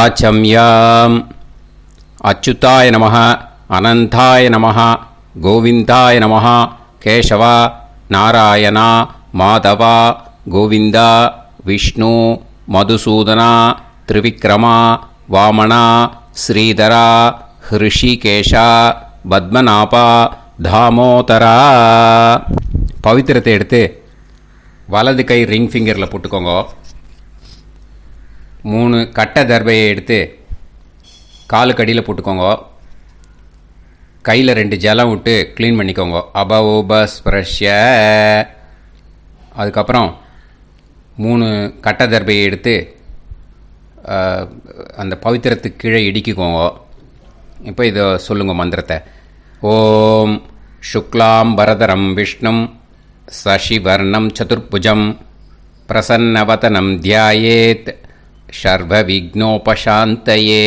ஆச்சம்யாம். அச்சுதாய நமः, அனந்தாய நமः, கோவிந்தாய நமः, கேசவா, நாராயணா, மாதவா, கோவிந்தா, விஷ்ணு, மதுசூதனா, திரிவிக்ரமா, வாமனா, ஸ்ரீதரா, ஹிருஷிகேஷா, பத்மநாபா, தாமோதரா. பவித்திரத்தை எடுத்து வலது கை ரிங் ஃபிங்கரில் போட்டுக்கோங்க. 3 கட்டை தர்பையை எடுத்து காலுக்கடியில் போட்டுக்கோங்க. கையில் 2 ஜலம் விட்டு க்ளீன் பண்ணிக்கோங்க. அபவோபஸ்பிரஷ்ய. அதுக்கப்புறம் 3 கட்டை தர்பையை எடுத்து அந்த பவித்திரத்துக்கு கீழே இடிக்கிக்கோங்க. இப்போ இதை சொல்லுங்க மந்திரத்தை. ஓம் சுக்லாம் பரதரம் விஷ்ணும் சசிவர்ணம் சதுர்புஜம் பிரசன்னவதனம் தியாயேத் சர்வ விக்னோபசாந்தயே.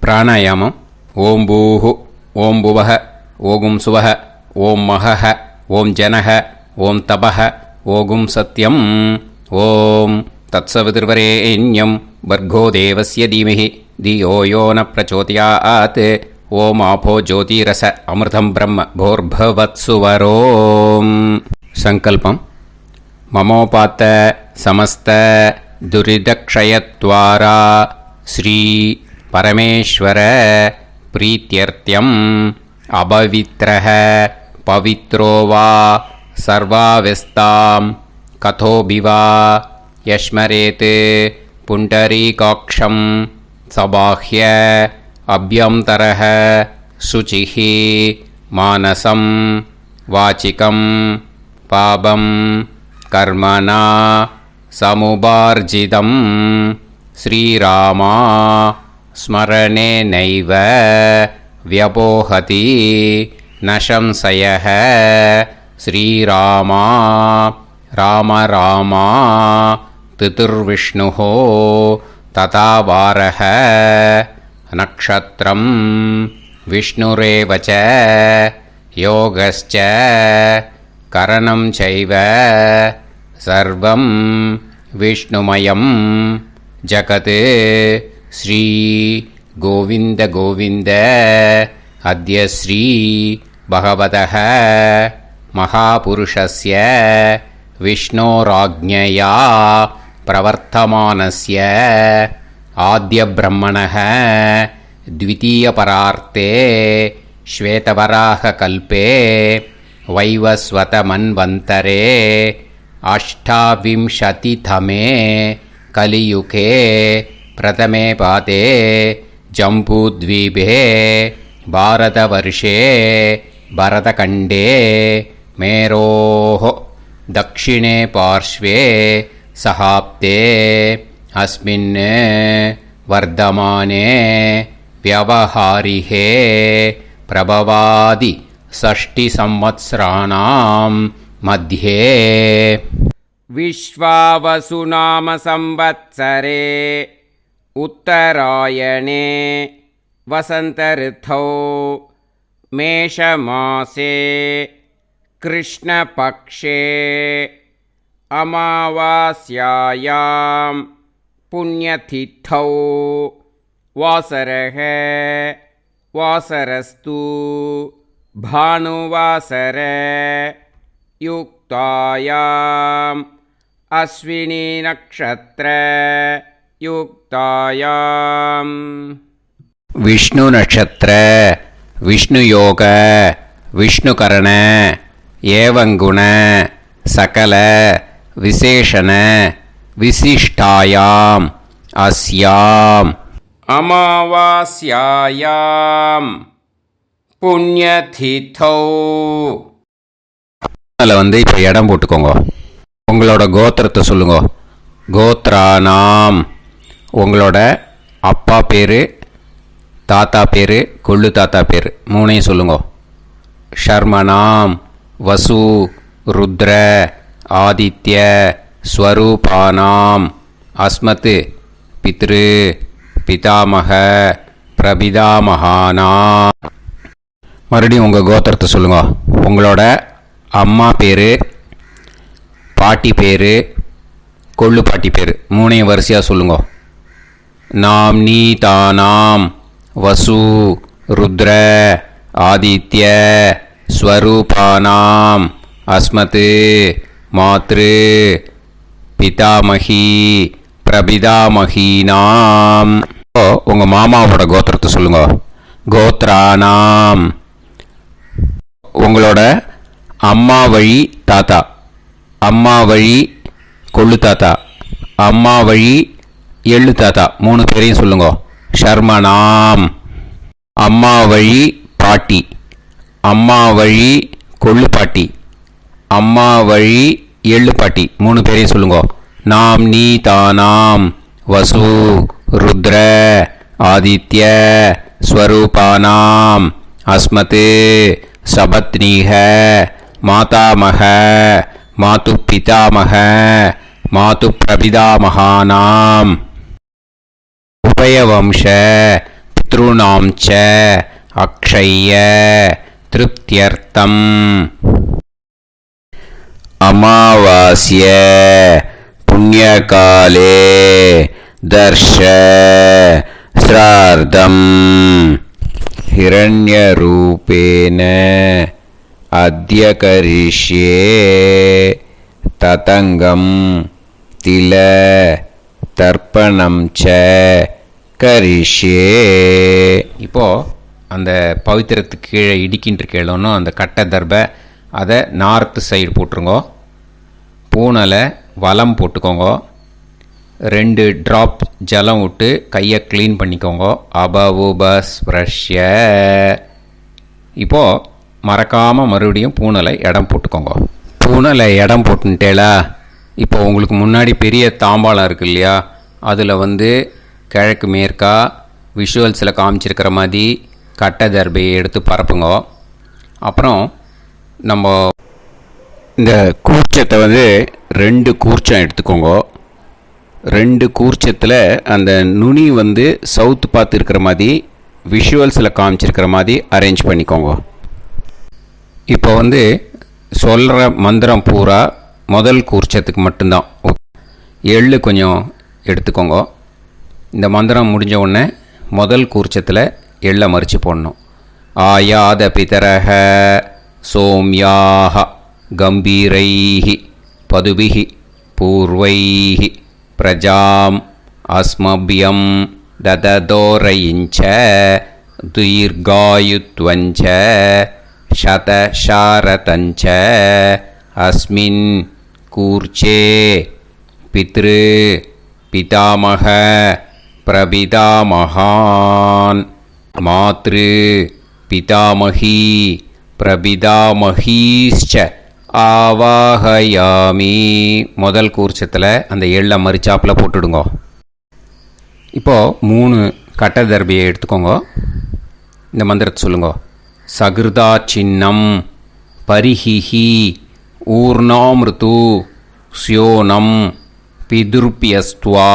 பிராணாயாமம். ஓம் பூஹு, ஓம் புவஹ, ஓகும் சுவஹ, ஓம் மஹஹ, ஓம் ஜனஹ, ஓம் தபஹ, ஓகும் சத்யம். ஓம் தத்சவிதுர்வரேண்யம் வர்கோ தேவஸ்ய தீமஹி தியோ யோ ந பிரச்சோதயாத். ஓம் ஆபோ ஜோதிரச அமிர்தம் பிரம்ம போர்பவத்சுவரோம். சங்கல்பம். மமோபாத்த சமஸ்த துரிதக்ஷயத்வாரா ஸ்ரீ பரமேஸ்வர பிரீத்யர்த்தியம் அபவித்ரஹ பவித்ரோ வா சர்வாவஸ்தாம் கதோபிவா யஸ்மரேத் புண்டரீகாக்ஷம் சபாஹ்ய அப்யந்தரஹ சுசிஹ மானசம் வாசிகம் பாபம் கர்மணா சமுபார்ஜிதம் ஸ்ரீராமா ஸ்மரணேனைவ வ்யபோஹதி நசம்சயः. ஸ்ரீராமா ராம ராமா திதிர்விஷ்ணுः ததா வாரः நக்ஷத்ரம் விஷ்ணுரேவ ச யோகஸ்ச கரணம் சைவ சர்வம் விஷ்ணுமயம் ஜகத். ஸ்ரீ கோவிந்த கோவிந்த அத்ய ஸ்ரீ பகவதः மகாபுருஷஸ்ய விஷ்ணோராஜ்ஞயா பிரவர்த்தமானஸ்ய ஆத்ய பிரம்மணः த்விதீயபரார்த்தே ஸ்வேதவராக கல்பே வைவஸ்வத மன்வந்தரே அஷ்டாவிம்சதிதமே கலியுகே பிரதமே பாதே ஜம்பூத்வீபே பாரதவர்ஷே பரதகண்டே மேரோः தக்ஷிணே பார்ஷ்வே சஹாப்தே அஸ்மின் வர்தமானே व्यवहारिहे प्रभवादि षष्टि संवत्सराणां मध्ये विश्वावसु नाम संवत्सरे उत्तरायणे वसंत ऋतौ मेषमासे कृष्णपक्षे अमावास्यायां पुण्यतिथौ वासरः वासरस्तु भानुवासर युक्तायाम् अश्विनी नक्षत्र युक्तायाम् विष्णु नक्षत्र विष्णु योग विष्णुकरण एवं गुण सकल विशेषण विशिष्टायाम् अस्याम् அமாவாஸ்யாயாம் புண்ணியதிதௌ. அதில் இப்போ இடம் போட்டுக்கோங்க. உங்களோட கோத்திரத்தை சொல்லுங்க. கோத்ரானாம். உங்களோட அப்பா பேர், தாத்தா பேர், கொள்ளு தாத்தா பேர் 3ஐயும் சொல்லுங்க. ஷர்மனாம் வசு ருத்ர ஆதித்ய ஸ்வரூபானாம் அஸ்மத் பித்ரு பிதாமக பிரபிதாமகானா. மறுபடியும் உங்கள் கோத்திரத்தை சொல்லுங்க. உங்களோட அம்மா பேர், பாட்டி பேர், கொள்ளு பாட்டி பேர் 3ஐயும் வரிசையாக சொல்லுங்க. நாம்னீதானாம் வசு ருத்ர ஆதித்ய ஸ்வரூபானாம் அஸ்மத் மாத்ரு பிதாமகி பிரபிதாமகீனாம். உங்கள் மாமாவோட கோத்திரத்தை சொல்லுங்க. கோத்ரானாம். உங்களோட அம்மா வழி தாத்தா, அம்மா வழி கொள்ளு தாத்தா, அம்மா வழி எள்ளு தாத்தா, 3 பேரையும் சொல்லுங்க. ஷர்மனாம். அம்மா வழி பாட்டி, அம்மா வழி கொள்ளு பாட்டி, அம்மா வழி எள்ளு பாட்டி, 3 பேரையும் சொல்லுங்க. நாம்னீதானாம் வசு ருத்ர ஆதித்ய ஸ்வரூபானாம் அஸ்மத் சபத்னீஹ மாதாமக மாது பிதாமக மாது பிரபிதாமகானாம் உபயவம்ச பித்ருணாம் ச அக்ஷய திருப்தியர்த்தம். அமாவாஸ்ய புண்ணியகாலே தர்ஷ ஸ்ரார்த்தம் ஹிரண்யரூபேன அத்ய கரிஷ்யே ததங்கம் தில தர்ப்பணம் ச கரிஷ்யே. இப்போது அந்த பவித்திரத்துக்கு கீழே இடிக்கின்ற கீழே அந்த கட்டை தர்பை அதை நார்த்து சைடு போட்டுருங்கோ. பூனலை வலம் போட்டுக்கோங்க. 2 ட்ராப் ஜலம் விட்டு கையை க்ளீன் பண்ணிக்கோங்க. அபவுபஸ்ப்ரஷ்ய. இப்போது மறக்காமல் மறுபடியும் பூனலை இடம் போட்டுக்கோங்க. பூனலை இடம் போட்டுட்டேலா. இப்போ உங்களுக்கு முன்னாடி பெரிய தாம்பாளம் இருக்கு இல்லையா, அதில் கிழக்கு மேற்கா விஷுவல்ஸில் காமிச்சிருக்கிற மாதிரி கட்டை தர்பையை எடுத்து பரப்புங்க. அப்புறம் நம்ம இந்த கூர்ச்சத்தை 2 கூர்ச்சம் எடுத்துக்கோங்க. 2 கூர்ச்சத்தில் அந்த நுனி சவுத்து பார்த்து இருக்கிற மாதிரி விஷுவல்ஸில் காமிச்சிருக்கிற மாதிரி அரேஞ்ச் பண்ணிக்கோங்க. இப்போ சொல்கிற மந்திரம் பூரா முதல் கூர்ச்சத்துக்கு மட்டும்தான். எள்ளு கொஞ்சம் எடுத்துக்கோங்க. இந்த மந்திரம் முடிஞ்ச உடனே முதல் கூர்ச்சத்தில் எள்ளை மறித்து போடணும். ஆயாத பிதரஹ சோம்யாக கம்பீரைஹி பதுபிஹி பூர்வைஹி பிரஜாம் அஸ்மபியம் தததோரயிஞ்ச தீர்காயுத்வஞ்ச சதசாரதஞ்ச அஸ்மின் கூர்ச்சே பித்ரு பிதாமக பிரபிதாமகான் மாத்ரு பிதாமகி பிரபிதாமகீஷ்ச ஆவாஹயாமி. முதல் கூர்ச்சத்தில் அந்த எள்ளை மறிச்சாப்பில் போட்டுடுங்க. இப்போது 3 கட்டை தர்பியை எடுத்துக்கோங்க. இந்த மந்திரத்தை சொல்லுங்க. சகிருதா சின்னம் பரிஹிஹி ஊர்ணாமிருது ஸ்யோனம் பிதுர்பியஸ்துவா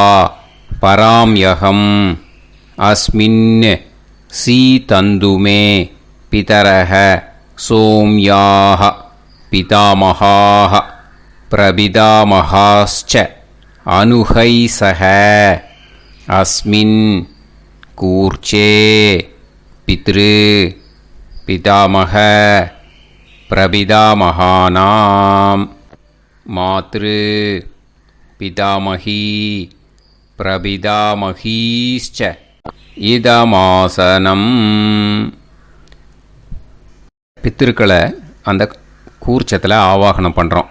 பராம்யகம் அஸ்மின் சீதந்துமே பிதரஹ சோம்யாக பிதாமகாः பிரபிதாமகாश्च அனுஹைசஹ அஸ்மின் கூர்ச்சே பித்ரு பிதாமக பிரபிதாமகானாம் மாத்ரு பிதாமகி பிரபிதாமகீश्च இதமாசனம். பித்திருக்களை அந்த கூர்ச்சத்தில் ஆவாகனம் பண்ணுறோம்.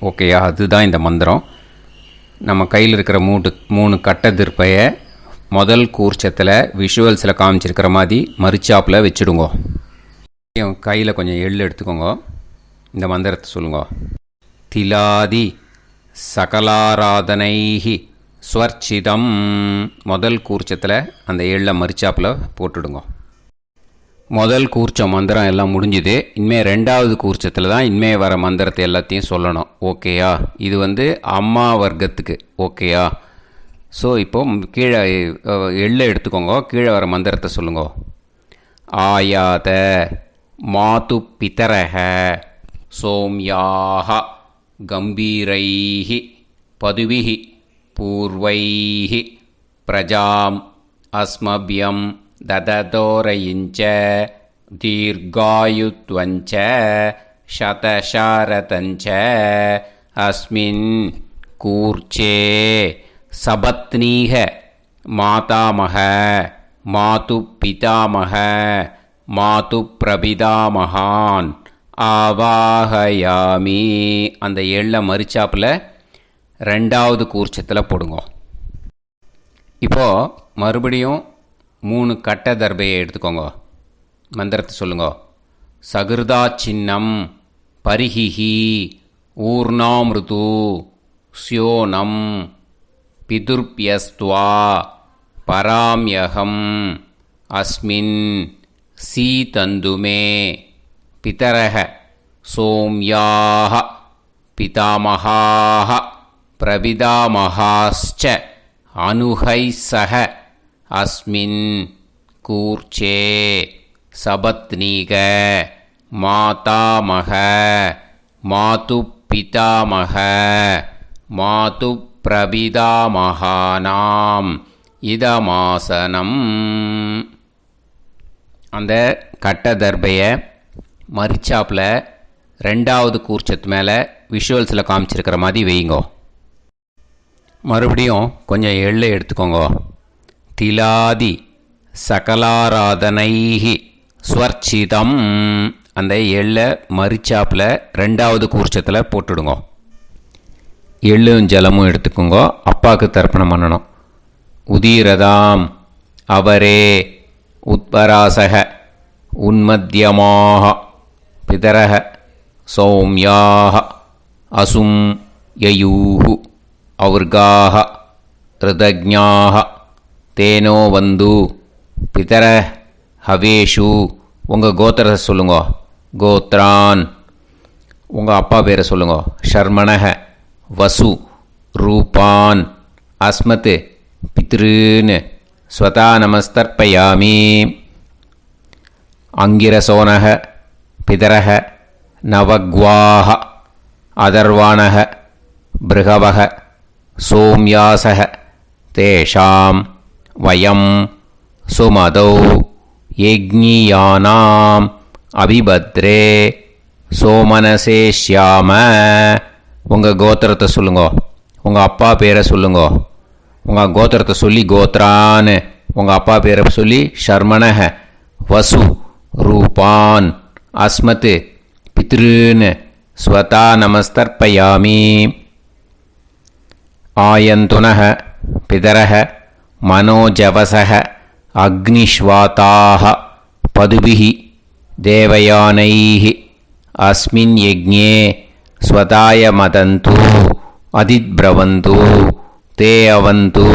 ஓகேயா? அதுதான் இந்த மந்திரம். நம்ம கையில் இருக்கிற 3 கட்டை திருப்பையை முதல் கூர்ச்சத்தில் விஷுவல்ஸில் காமிச்சிருக்கிற மாதிரி மறிச்சாப்பில் வச்சுடுங்க. கையில் கொஞ்சம் எள்ளு எடுத்துக்கோங்க. இந்த மந்திரத்தை சொல்லுங்க. திலாதி சகலாராதனைஹி ஸ்வர்ச்சிதம். முதல் கூர்ச்சத்தில் அந்த எள்ளை மறிச்சாப்பில் போட்டுடுங்க. முதல் கூர்ச்சம் மந்திரம் எல்லாம் முடிஞ்சுது. இனிமேல் 2வது கூர்ச்சத்தில் தான் இனிமேல் வர மந்திரத்தை எல்லாத்தையும் சொல்லணும். ஓகேயா? இது அம்மா வர்க்கத்துக்கு. ஓகேயா? ஸோ இப்போது கீழே எள்ளை எடுத்துக்கோங்க. கீழே வர மந்திரத்தை சொல்லுங்க. ஆயாத மாது பிதரஹ சோம்யாக கம்பீரைஹி பதுவிஹி பூர்வைஹி பிரஜாம் अस्मभ्यं ददतोरयिञ्च दीर्घायुत्वञ्च शतशारतञ्च अस्मिन् कूर्चे सपत्नीः मातामह मातुपितामह மாதுப்பிரபிதாமகான் ஆவாஹயாமி. அந்த எள்ள மரிச்சாப்பில் ரெண்டாவது கூர்ச்சத்தில் போடுங்க. இப்போது மறுபடியும் 3 கட்ட தர்பையை எடுத்துக்கோங்க. மந்திரத்தை சொல்லுங்க. சகிருதா சின்னம் பரிஹிஹி ஊர்ணாமிருது ஸ்யோனம் பிதுர்பியஸ்துவா பராம்யகம் அஸ்மின் சீதந்துமே பிதரஹ சோம்யாஹ பிதாமஹாஹ பிரபிதாமஹாஸ்ச அனுஹைசஹ அஸ்மின் கூர்ச்சே சபத்னீக மாதாமக மாதுப்பிதாமக மாதுப்பிரபிதாமகானாம் இதமாசனம். அந்த கட்ட தர்பையை மரிச்சாப்பில் ரெண்டாவது கூர்ச்சத்து மேலே விஷுவல்ஸில் காமிச்சிருக்கிற மாதிரி வைங்கோ. மறுபடியும் கொஞ்சம் எள்ளை எடுத்துக்கோங்க. திலாதி சகலாராதனைஹி ஸ்வர்ச்சிதம். அந்த எள்ளை மரிச்சாப்பில் ரெண்டாவது கூர்ச்சத்தில் போட்டுடுங்க. எள்ளும் ஜலமும் எடுத்துக்கோங்க. அப்பாவுக்கு தர்ப்பணம் பண்ணணும். உதீரதாம் அவரே உத்பராசக உன்மத்யமாக பிதரக சௌம்யாக அசும் யயூஹு ஔர்காக ரிதஜ்ஞாக தேனோ வந்து பிதர ஹவேஷு. உங்கள் கோத்திரத்தை சொல்லுங்க. கோத்ரான். உங்கள் அப்பா பேரை சொல்லுங்க. ஷர்மணக வசு ரூபான் அஸ்மத் பித்ருன்னு ஸ்வதா நமஸ்தர்ப்பயாமி. அங்கிரசோனக பிதரக நவக்வாஹ அதர்வாணக பிருகவக சோம்யாசக தேஷாம் வயம் சுமதௌ யஜ்ஞியானாம் அபிபத்ரே சோமனசேஷ்யாம. உங்கள் கோத்திரத்தை சொல்லுங்க. உங்கள் அப்பா பேரை சொல்லுங்க. உங்கள் கோத்திரத்தை சொல்லி கோத்ரான்னு, உங்கள் அப்பா பேரை சொல்லி ஷர்மணக வசு ரூபான் அஸ்மத் பித்ருன்னு ஸ்வதா நமஸ்தர்ப்பயாமி. ஆயந்துனக பிதரக மனோஜவசக அக்னிஷ்வாதாக பதுபிஹி தேவயானைஹி அஸ்மின் யஜ்ஞே ஸ்வதாய மதந்து அதித்பிரவந்து தே அவது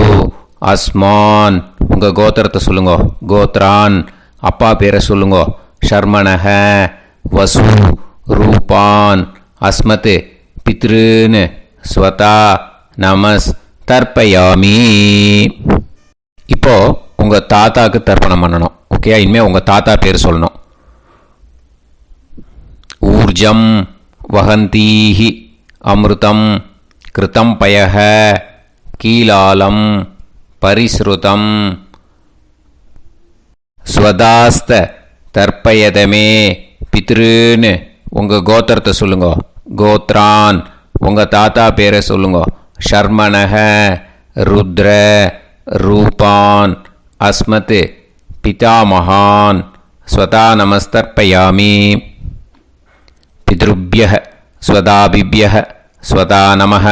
அஸ்மான். உங்கள் கோத்திரத்தை சொல்லுங்க. கோத்ரான். அப்பா பேரை சொல்லுங்க. ஷர்மணக வசு ரூபான் அஸ்மத் பித்ருன்னு ஸ்வதா நமஸ் தர்ப்பயாமி. இப்போது உங்கள் தாத்தாவுக்கு தர்ப்பணம் பண்ணணும். ஓகே, இனிமேல் உங்கள் தாத்தா பேர் சொல்லணும். ஊர்ஜம் வஹந்தீஹி அமிர்தம் கிருதம் பயஹ கீலாலம் பரிஸ்ருதம் ஸ்வதாஸ்த தர்ப்பயதமே பித்ருன்னு. உங்கள் கோத்திரத்தை சொல்லுங்க. கோத்ரான். உங்கள் தாத்தா பேரை சொல்லுங்க. ஷர்மணக ருத்ர ரூபான் அஸ்மத் பிதாமகான் ஸ்வதா நமஸ்தர்ப்பயாமி. பித்ருப்யஹ ஸ்வதாபிப்யஹ ஸ்வதா நமஹ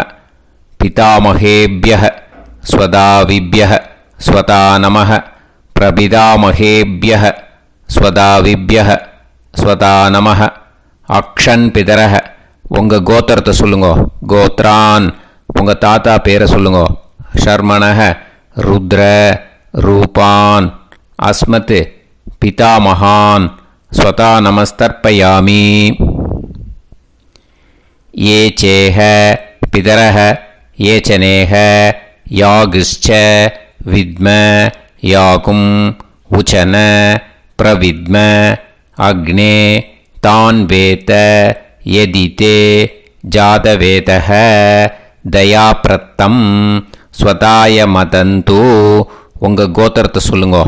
பிதாமகேப்யஹ ஸ்வதாவிப்யஹ ஸ்வதா நமஹ பிரபிதாமகேப்யஹ ஸ்வதாவிப்யஹ ஸ்வதா நமஹ. அக்ஷன் பிதரஹ. உங்கள் கோத்திரத்தை சொல்லுங்க. கோத்ரான். உங்கள் தாத்தா பேரை சொல்லுங்க. ஷர்மணக ருத்ர ரூபான் அஸ்மத் பிதாமகான் ஸ்வதா நமஸ்தர்ப்பயாமி. ये चेह पितरः ये चनेह यागश्च विद्म याकुं उचन प्रविद्म अग्ने तान् वेत यदिते जातवेतः दयाप्रत्तं स्वताय मदन्तु உங்கள் கோத்திரத்தை சொல்லுங்க.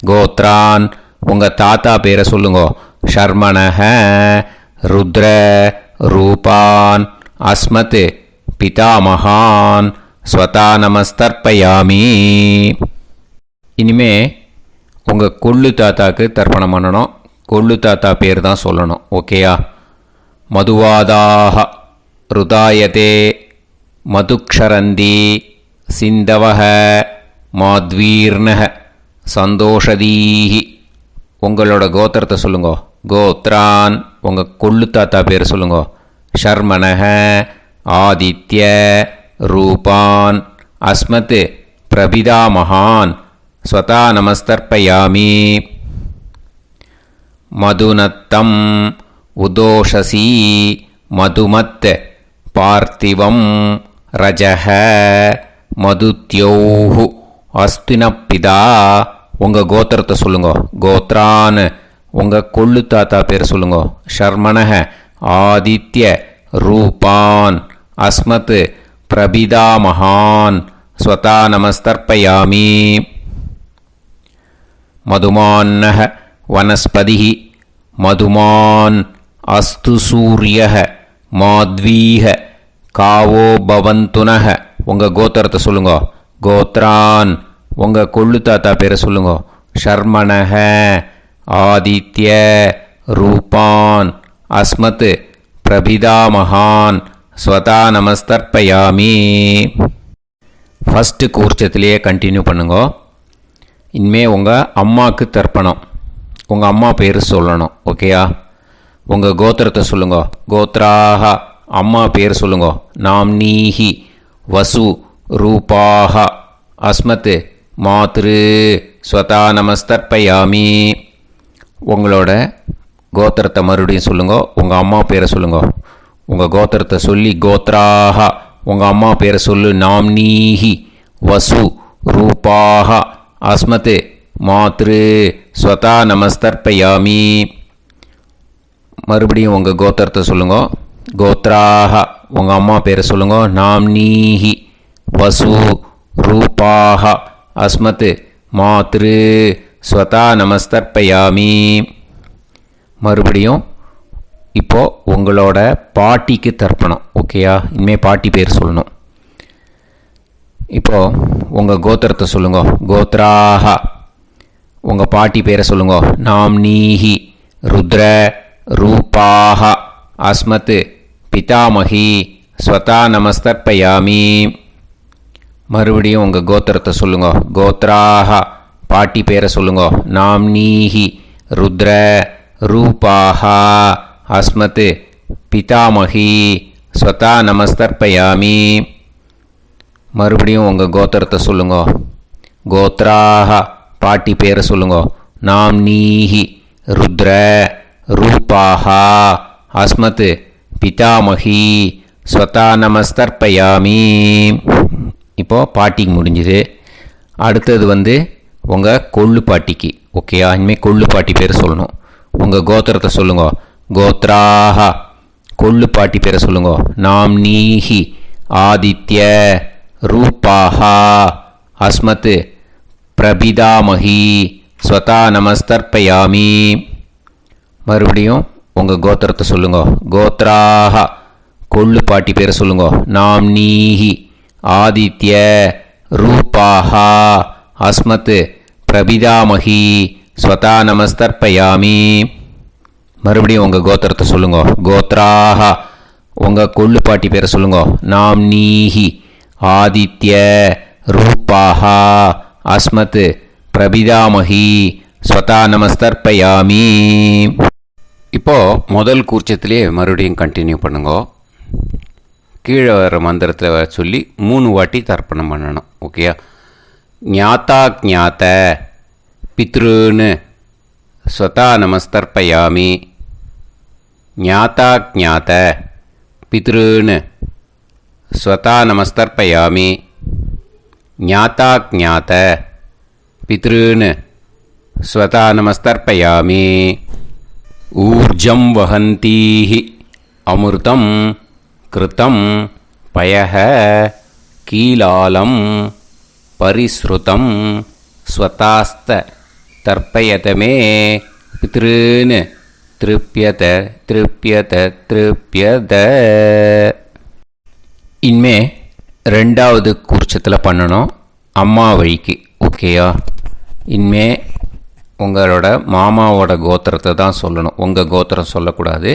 கோத்ரான் உங்கள் தாத்தா பேரை சொல்லுங்க. ஷர்மணஹ ருத்ர ரூபான் அஸ்மத் பிதாமகான் ஸ்வதா நமஸ்தர்ப்பயாமி. இனிமே உங்கள் கொள்ளு தாத்தாக்கு தர்ப்பணம் பண்ணணும். கொள்ளு தாத்தா பேர் தான் சொல்லணும். ஓகேயா? மதுவாதாக ருதாயதே மதுக்ஷரந்தி சிந்தவஹ மாத்வீர்ணஹ சந்தோஷதீஹி. உங்களோட கோத்திரத்தை சொல்லுங்க. கோத்ரான் உங்கள் கொள்ளு தாத்தா பேர் சொல்லுங்க. ஷர்மணஹ ஆதித்ய ரூபான் அஸ்மத் பிரபிதாமகான் ஸ்வதா நமஸ்தர்ப்பயாமி. மதுநத்தம் உதோஷசி மதுமத் பார்த்திவம் ரஜஹ மதுத்யோஹு அஸ்தினப்பிதா. உங்கள் கோத்திரத்தை சொல்லுங்க. கோத்ரான் உங்கள் கொள்ளு தாத்தா பேர் சொல்லுங்க. ஷர்மணஹ ஆதித்ய ரூபான் அஸ்மத் பிரபிதாமகான் ஸ்வதா நமஸ்தர்ப்பயாமி. மதுமான்னஹ வனஸ்பதிஹ மதுமான் அஸ்து சூரியஹ மாத்வீஹ காவோ பவந்துனஹ. உங்கள் கோத்திரத்தை சொல்லுங்க. கோத்ரான் உங்கள் கொள்ளு தாத்தா பேரை சொல்லுங்க. ஷர்மணஹ ஆதித்ய ரூபான் அஸ்மத் பிரபிதாமகான் ஸ்வதா நமஸ்தர்ப்பயாமி. ஃபஸ்ட்டு கூர்ச்சத்திலேயே கண்டினியூ பண்ணுங்க. இனிமே உங்கள் அம்மாவுக்கு தர்ப்பணம். உங்கள் அம்மா பேர் சொல்லணும். ஓகேயா? உங்கள் கோத்திரத்தை சொல்லுங்க. கோத்ராக அம்மா பேர் சொல்லுங்க. நாம்னீஹி வசு ரூபாக அஸ்மத் மாத்ரு ஸ்வதா நமஸ்தர்ப்பயாமி. உங்களோட கோத்திரத்தை மறுபடியும் சொல்லுங்க. உங்கள் அம்மா பேரை சொல்லுங்க. உங்கள் கோத்திரத்தை சொல்லி கோத்ராக உங்கள் அம்மா பேரை சொல்லு. நாம்னீஹி வசு ரூபாக அஸ்மத் மாத்ரு ஸ்வதா நமஸ்தர்ப்பயாமி. மறுபடியும் உங்கள் கோத்திரத்தை சொல்லுங்க. கோத்ராக உங்கள் அம்மா பேரை சொல்லுங்க. நாம்னீஹி வசு ரூபாக அஸ்மத் மாத்ரு ஸ்வதா நமஸ்தர்ப்பயாமி. மறுபடியும் இப்போது உங்களோட பாட்டிக்கு தர்ப்பணம். ஓகேயா? இனிமேல் பாட்டி பேர் சொல்லணும். இப்போது உங்கள் கோத்திரத்தை சொல்லுங்க. கோத்ராக உங்கள் பாட்டி பேரை சொல்லுங்க. நாம்னீஹி ருத்ர ரூபாக அஸ்மத் பிதாமகி ஸ்வதா நமஸ்தர்ப்பயாமி. மறுபடியும் உங்கள் கோத்திரத்தை சொல்லுங்க. கோத்ராக பாட்டி பேரை சொல்லுங்க. நாம்னீஹி ருத்ர ரூபாக அஸ்மத் பிதாமகி ஸ்வதா நமஸ்தர்ப்பயாமி. மறுபடியும் உங்கள் கோத்திரத்தை சொல்லுங்க. கோத்ராக பாட்டி பேரை சொல்லுங்க. நாம்னீஹி ருத்ர ரூபாக அஸ்மத் பிதாமகி ஸ்வதா நமஸ்தர்ப்பயாமி. இப்போது பாட்டிக்கு முடிஞ்சுது. அடுத்தது உங்கள் கொள்ளு பாட்டிக்கு. ஓகேயா? இனிமேல் கொள்ளு பாட்டி பேர் சொல்லணும். உங்கள் கோத்திரத்தை சொல்லுங்க. கோத்ராக கொள்ளு பாட்டி பேரை சொல்லுங்க. நாம்னீஹி ஆதித்ய ரூபாக அஸ்மத் பிரபிதாமகி ஸ்வதா நமஸ்தர்ப்பயாமி. மறுபடியும் உங்கள் கோத்திரத்தை சொல்லுங்க. கோத்ராக கொள்ளு பாட்டி பேரை சொல்லுங்க. நாம்னீஹி ஆதித்ய ரூபாக அஸ்மத் பிரபிதாமகி ஸ்வதா நமஸ்தர்ப்பயாமி. மறுபடியும் உங்கள் கோத்திரத்தை சொல்லுங்க. கோத்ராக உங்கள் கொள்ளு பாட்டி பேரை சொல்லுங்க. நாம்னீஹி ஆதித்ய ரூபாக அஸ்மத் பிரபிதாமகி ஸ்வதா நமஸ்தர்ப்பயாமி. இப்போது முதல் கூர்ச்சத்திலே மறுபடியும் கண்டினியூ பண்ணுங்க. கீழே வர மந்திரத்தில் சொல்லி 3 வாட்டி தர்ப்பணம் பண்ணணும். ஓகேயா? ஞாத்தா ஞாத்த பித்ருன்னு ஸ்வதா நமஸ்தர்ப்பயாமி. ஞாத்தா ஞாத்த பித்ருன்னு ஸ்வதா நமஸ்தர்ப்பயாமி. ஞாத்தா ஞாத்த பித்ருன்னு ஸ்வதா நமஸ்தர்ப்பயாமி. ஊர்ஜம் வஹந்தீஹி அமிர்தம் கிருதம் பயஹ கீலாலம் பரிஸ்ருதம் ஸ்வதாஸ்த தர்ப்பயதமே பித்ருன்னு திருப்பியத திருப்பியத திருப்பியத. இனிமே ரெண்டாவது கூர்ச்சத்தில் பண்ணணும் அம்மா வழிக்கு. ஓகேயா? இனிமே உங்களோட மாமாவோட கோத்திரத்தை தான் சொல்லணும், உங்கள் கோத்திரம் சொல்லக்கூடாது.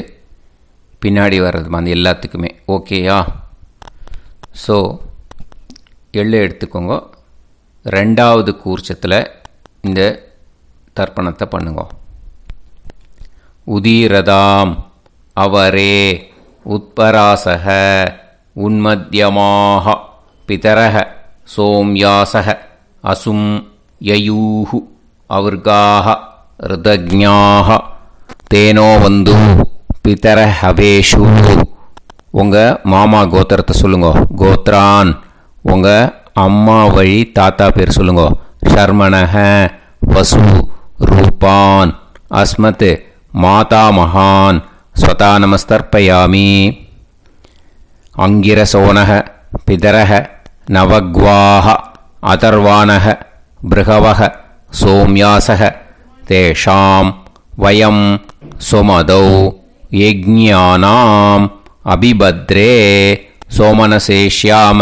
பின்னாடி வர்றது மாதிரி எல்லாத்துக்குமே. ஓகேயா? ஸோ எள்ளு எடுத்துக்கோங்க. ரெண்டாவது கூர்ச்சத்தில் இந்த தர்ப்பணத்தை பண்ணுங்க. உதீரதாம் அவரே உத்பராசக உன்மத்யமாக பிதரக சோம்யாசக அசும் யயூஹு அவர்காக ருதஜ்ஞாக தேனோ வந்து பிதர ஹவேஷு. உங்கள் மாமா கோத்திரத்தை சொல்லுங்க. கோத்ரான் உங்கள் அம்மா வழி தாத்தா பேர் சொல்லுங்க. ஷர்மணஹ வசு ரூபான் அஸ்மத் மாதா மகான் ஸ்வதா நமஸ்தர்ப்பயாமி. அங்கிரசோனஹ பிதரஹ நவக்வாஹ அதர்வானஹ பிருகவஹ சோம்யாசஹ தேஷாம் வயம் சுமதௌ யஜ்ஞானாம் அபிபத்ரே சோமனசேஷ்யாம.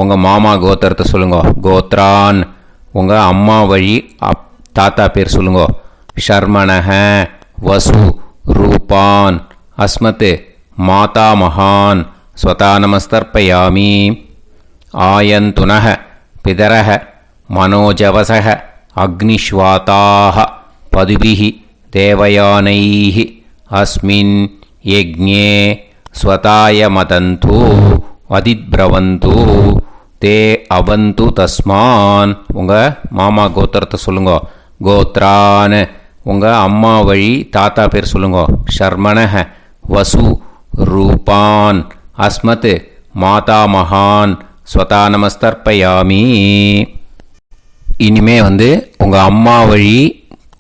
உங்கள் மாமா கோத்திரத்தை சொல்லுங்க. கோத்ரான் உங்கள் அம்மா வழி தாத்தா பேர் சொல்லுங்க. ஷர்மணஹ வசு ரூபான் அஸ்மத் மாதா மகான் ஸ்வதா நமஸ்தர்ப்பயாமி. ஆயந்துனஹ பிதரஹ மனோஜவசஹ அக்னிஷ்வாதாஹ பதுபிஹி தேவயானைஹ அஸ்மின் யஜ்ஞே ஸ்வதாய மதந்து அதித்ப்ரவந்து தே அவந்து தஸ்மான். உங்கள் மாமா கோத்திரத்தை சொல்லுங்க. கோத்ரான் உங்கள் அம்மா வழி தாத்தா பேர் சொல்லுங்க. ஷர்மணஹ வசு ரூபான் அஸ்மத் மாதா மகான் ஸ்வதா நமஸ்தர்ப்பயாமி. இனிமே உங்கள் அம்மா வழி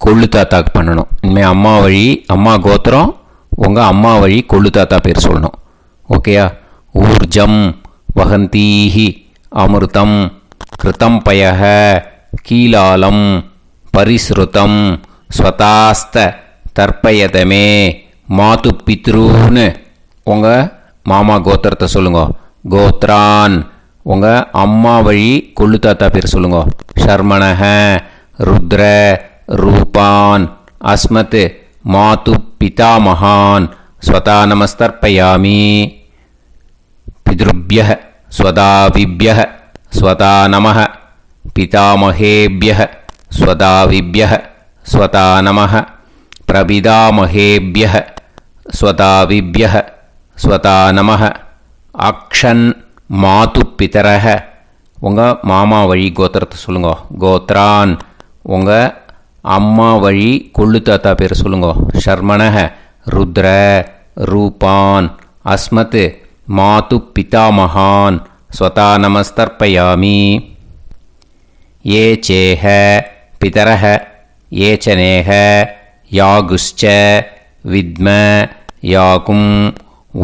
கொள்ளு தாத்தாக்கு பண்ணணும். இனிமேல் அம்மா வழி அம்மா கோத்திரம் உங்கள் அம்மா வழி கொள்ளு தாத்தா பேர் சொல்லணும். ஓகேயா? ஊர்ஜம் வகந்தீஹி அமிர்தம் கிருதம் பயஹ கீலாலம் பரிஸ்ருதம் ஸ்வதாஸ்த தர்ப்பயதமே மாது பித்ருன்னு. உங்கள் மாமா கோத்திரத்தை சொல்லுங்க. கோத்ரான் உங்கள் அம்மா வழி கொள்ளு தாத்தா பேர் சொல்லுங்க. ஷர்மணஹ ருத்ர ரூபான் அஸ்மத் மாது பிதாமகான் ஸ்வதா நமஸ்தர்ப்பயாமி. பித்ருப்யஹ ஸ்வதாவிப்யஹ ஸ்வதா நமஹ பிதாமகேப்யஹ ஸ்வதாவிப்யஹ ஸ்வதா நமஹ பிரபிதாமகேப்யஹ ஸ்வதாவிப்யஹ ஸ்வதா நமஹ. அக்ஷன் மாது பிதரஹ உங்கள் மாமா வழி கோத்திரத்தை சொல்லுங்க. கோத்ரான் உங்கள் அம்மா வழி கொள்ளு தாத்தா பேர் சொல்லுங்க. ஷர்மணஹ ருத்ர ரூபான் அஸ்மத் மாது பிதாமகான் ஸ்வதா நமஸ்தர்ப்பயாமி. ஏ சேஹ பிதரஹ ஏச்சனேஹ யாகுஷ்ச வித்ம யாகும்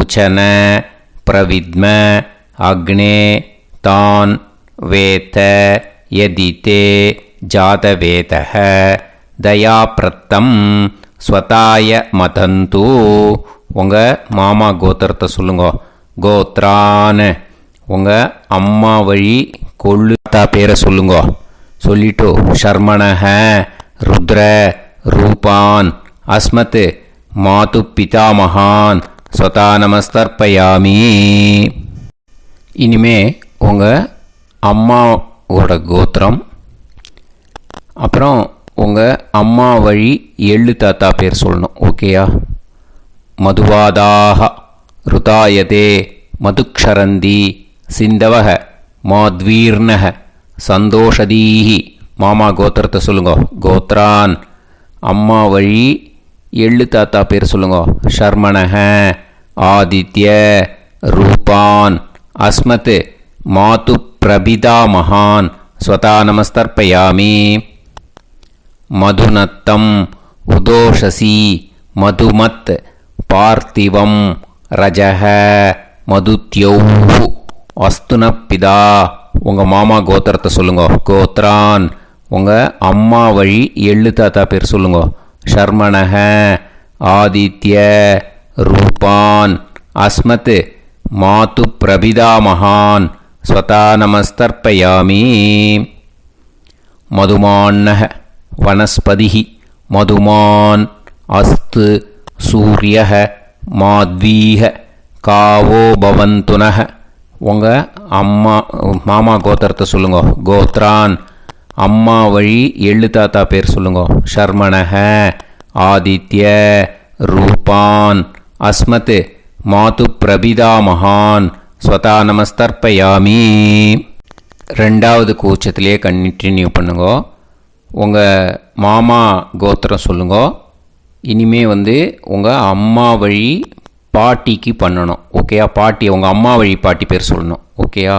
உச்சன பிரவித்ம அக்னே தான் வேத யதிதே ஜாதவேதஹ தயாப்ரத்தம் ஸ்வதாய மதந்து. உங்கள் மாமா கோத்திரத்தை சொல்லுங்க. கோத்ரான் உங்கள் அம்மா வழி கொள்ளு தாத்தா பேரை சொல்லுங்க. சொல்லிட்டு ஷர்மணஹ ருத்ர ரூபான் அஸ்மத் மாது பிதாமகான் ஸ்வதா நமஸ்தர்ப்பயாமி. இனிமே உங்கள் அம்மாவோட கோத்திரம் அப்புறம் உங்கள் அம்மா வழி எள்ளு தாத்தா பேர் சொல்லணும். ஓகேயா? மதுவாதாக ருதாயதே மதுக்ஷரந்தி சிந்தவக மாத்வீர்ணக சந்தோஷதீஹி. மாமா கோத்திரத்தை சொல்லுங்க. கோத்ரான் அம்மா வழி எள்ளு தாத்தா பேர் சொல்லுங்க. ஷர்மணஹ ஆதித்ய ரூபான் அஸ்மத் மாது பிரபிதாமகான் ஸ்வதா நமஸ்தர்ப்பயாமி. மதுநத்தம் உதோஷசி மதுமத் பார்த்திவம் ரஜஹ மதுத்யௌஹு அஸ்துனப்பிதா. உங்கள் மாமா கோத்திரத்தை சொல்லுங்க. கோத்ரான் உங்கள் அம்மா வழி எள்ளு தாத்தா பேர் சொல்லுங்க. ஷர்மணஹ, ஆதித்ய, ரூபான், அஸ்மத், மாது பிரபிதாமகான், ஸ்வதா நமஸ்தர்ப்பயாமி. மதுமான்னஹ, வனஸ்பதிஹி, மதுமான், அஸ்து, சூரியஹ, மாத்வீஹ, காவோ பவந்துனஹ. உங்கள் மாமா கோத்திரத்தை சொல்லுங்க. கோத்ரான், அம்மா வழி எள்ளு தாத்தா பேர் சொல்லுங்க. ஷர்மணஹ, ஆதித்ய, ரூபான், அஸ்மத், மாது பிரபிதாமகான், ஸ்வதா நமஸ்தர்ப்பயாமி. ரெண்டாவது கூச்சத்திலே கண்டினியூ பண்ணுங்க. உங்கள் மாமா கோத்திரம் சொல்லுங்க. இனிமே உங்கள் அம்மா வழி பாட்டிக்கு பண்ணணும். ஓகேயா? பாட்டி, உங்கள் அம்மா வழி பாட்டி பேர் சொல்லணும். ஓகேயா?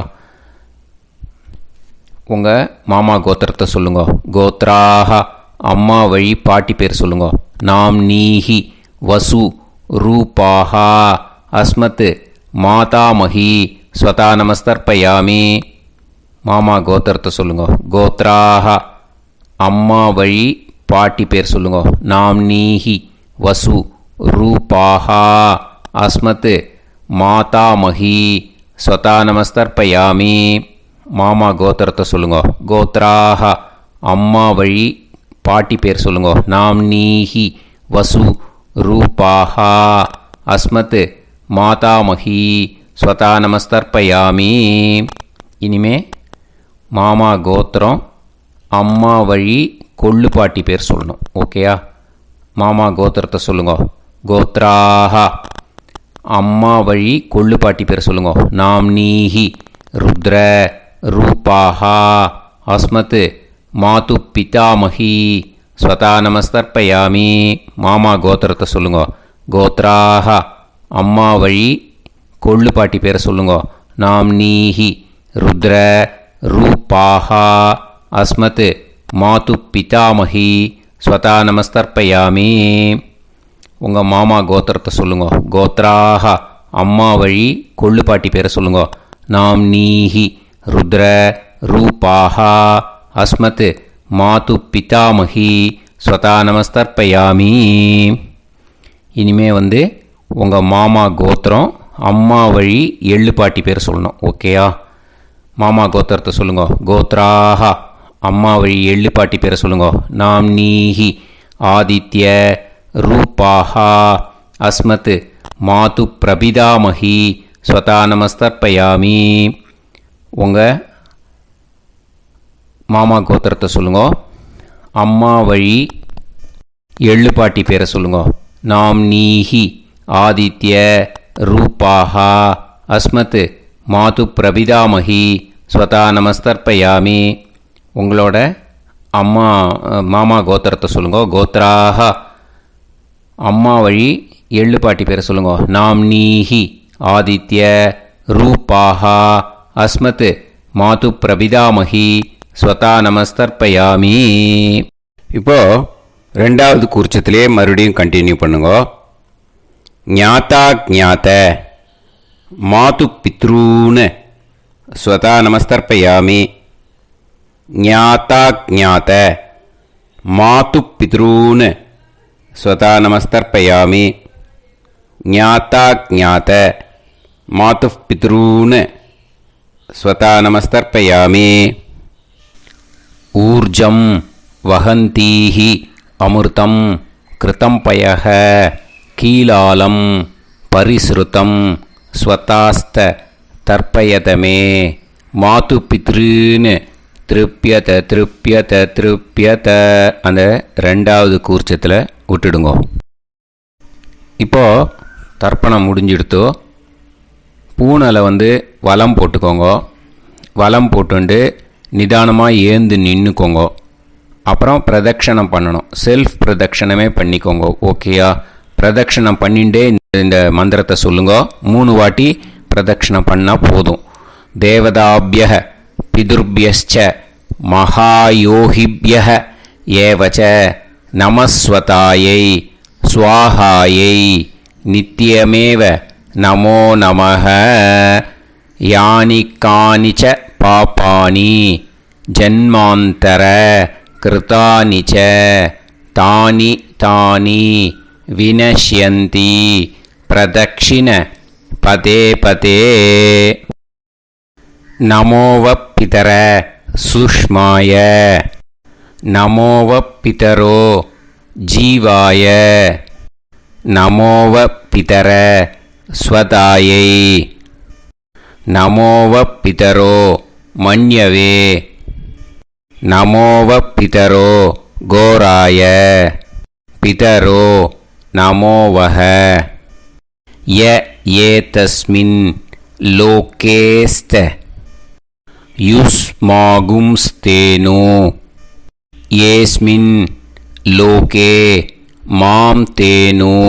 உங்கள் மாமா கோத்திரத்தை சொல்லுங்க. கோத்ராஹ, அம்மா வழி பாட்டி பேர் சொல்லுங்க. நாம்னீஹி, வசு, ரூபாஹா, அஸ்மத், மாதாமஹி, ஸ்வதா நமஸ்தர்ப்பயாமி. மாமா கோத்திரத்தை சொல்லுங்க. கோத்ராஹ, அம்மா வழி பாட்டி பேர் சொல்லுங்க. நாம்னீஹி, வசு, ரூபாஹா, அஸ்மத், மாதாமஹி, ஸ்வதா நமஸ்தர்ப்பயாமி. மாமா கோத்திரத்தை சொல்லுங்க. கோத்ராஹ, அம்மா வழி பாட்டி பேர் சொல்லுங்க. நாம்னீஹி, வசு, ரூபாஹா, அஸ்மத், மாதாமஹி, ஸ்வதா நமஸ்தர்ப்பயாமி. இனிமே மாமா கோத்திரம் அம்மா வழி கொள்ளு பாட்டி பேர் சொல்லணும். ஓகேயா? மாமா கோத்திரத்தை சொல்லுங்க. கோத்ராஹ, அம்மா வழி கொள்ளு பாட்டி பேர் சொல்லுங்க. நாம்னீஹி, ருத்ர, ரூபாஹா, அஸ்மத், மாது பிதாமஹி, ஸ்வதா நமஸ்தர்ப்பயாமி. மாமா கோத்திரத்தை சொல்லுங்க. கோத்ராஹ, அம்மா வழி கொள்ளு பாட்டி பேரை சொல்லுங்க. நாம்னீஹி, ருத்ர, ரூபாஹா, அஸ்மத், மாது பிதாமஹி, ஸ்வதா நமஸ்தர்ப்பயாமி. உங்கள் மாமா கோத்திரத்தை சொல்லுங்க. கோத்ராஹ, அம்மா வழி கொள்ளு பாட்டி பேரை சொல்லுங்க. நாம்னீஹி, ருத்ர, ரூபாஹா, அஸ்மத், மாது பிதாமஹி, ஸ்வதா நமஸ்தர்ப்பயாமி. இனிமே உங்கள் மாமா கோத்திரம் அம்மா வழி எள்ளு பாட்டி பேர் சொல்லணும். ஓகேயா? மாமா கோத்திரத்தை சொல்லுங்க. கோத்ராஹ, அம்மா வழி எள்ளு பாட்டி பேரை சொல்லுங்க. நாம்னீஹி, ஆதித்ய, ரூபாஹா, அஸ்மத், மாது பிரபிதாமஹி, ஸ்வதா நமஸ்தர்ப்பயாமி. உங்கள் மாமா கோத்திரத்தை சொல்லுங்க. அம்மா வழி எள்ளு பாட்டி பேரை சொல்லுங்க. நாம்னீஹி, ஆதித்ய, ரூபாஹா, அஸ்மத், மாது பிரபிதாமஹி, ஸ்வதா நமஸ்தர்ப்பயாமி. உங்களோட மாமா கோத்திரத்தை சொல்லுங்க. கோத்ராஹ, அம்மா வழி எள்ளு பாட்டி பேரை சொல்லுங்க. நாம்னீஹி, ஆதித்ய, ரூபாஹா, அஸ்மத், மாது பிரபிதாமஹி, ஸ்வதா நமஸ்தர்ப்பயாமி. இப்போது ரெண்டாவது கூர்ச்சத்திலே மறுபடியும் கண்டினியூ பண்ணுங்க. ஞாதா ஞாத, மாது பித்ரூன், ஸ்வதா நமஸ்தர்ப்பயாமி. ஞாதா ஞாத, மாது பித்ரூன், ஸ்வதா நமஸ்தர்ப்பயாமி. ஞாதா ஞாத, மாது பித்ரூன், ஸ்வதா நமஸ்தர்ப்பயாமி. ஊர்ஜம் வஹந்தீஹி, அமிர்தம், கிருதம் பயஹ, கீலாலம், பரிஸ்ருதம், ஸ்வதாஸ்த தர்ப்பயதமே. மாது பித்ருன்னு திருப்பியத திருப்பியத திருப்பியத அந்த ரெண்டாவது கூர்ச்சத்தில் விட்டுடுங்க. இப்போது தர்ப்பணம் முடிஞ்சிடுத்தோ பூனலை வலம் போட்டுக்கோங்க. வலம் போட்டுண்டு நிதானமாக ஏந்து நின்றுக்கோங்க. அப்புறம் பிரதட்சணம் பண்ணணும். செல்ஃப் பிரதட்சணமே பண்ணிக்கோங்க. ஓகேயா? பிரதட்சணம் பண்ணிண்டே இந்த மந்திரத்தை சொல்லுங்க. 3 வாட்டி பிரதட்சணம் பண்ணால் போதும். தேவதாபியः பிதுர்பியஸ்ச மகாயோகிபியः ஏவச்ச நமஸ்வதாயை ஸ்வாஹாயை நித்யமேவ நமோ நமः. யானி கானிச்ச பாபானி ஜன்மாந்தர கிருதானி ச தானி தானி வினஷ்யந்தி பிரதக்ஷிண பதே பதே. நமோவப்பிதர சுஷ்மாய நமோவப்பிதரோ ஜீவாய நமோவப்பிதர ஸ்வதாயை நமோவப்பிதரோ மன்யவே நமோவப்பிதரோ கோராய பிதரோ நமோவஹ. ய ஏதஸ்மின் லோகேஸ்த யுஸ்மாகும்ஸ்தேனோ ஏஸ்மின் லோகே மாம் தேனோ.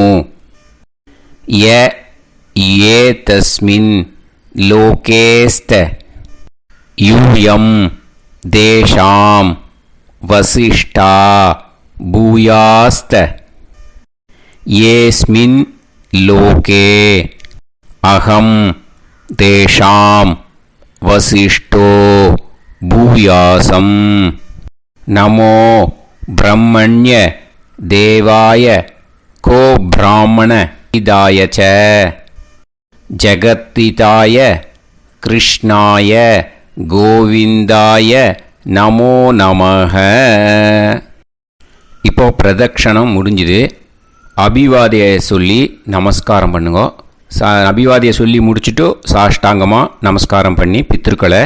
ய ஏதஸ்மின் லோகேஸ்த யூயம் தேஷாம் வசிஷ்டா பூயாஸ்த. ஏஸ்மின் லோகே அகம் தேஷாம் வசிஷ்டோ பூயாசம். நமோ பிரம்மண்ய தேவாய கோ பிராமண இதாய ச ஜகத்திதாய கிருஷ்ணாய கோவிந்தாய நமோ நமஹ. இப்போ பிரதக்ஷணம் முடிஞ்சுது. அபிவாதியை சொல்லி நமஸ்காரம் பண்ணுங்க. அபிவாதியை சொல்லி முடிச்சுட்டு சாஷ்டாங்கமாக நமஸ்காரம் பண்ணி பித்திருக்களை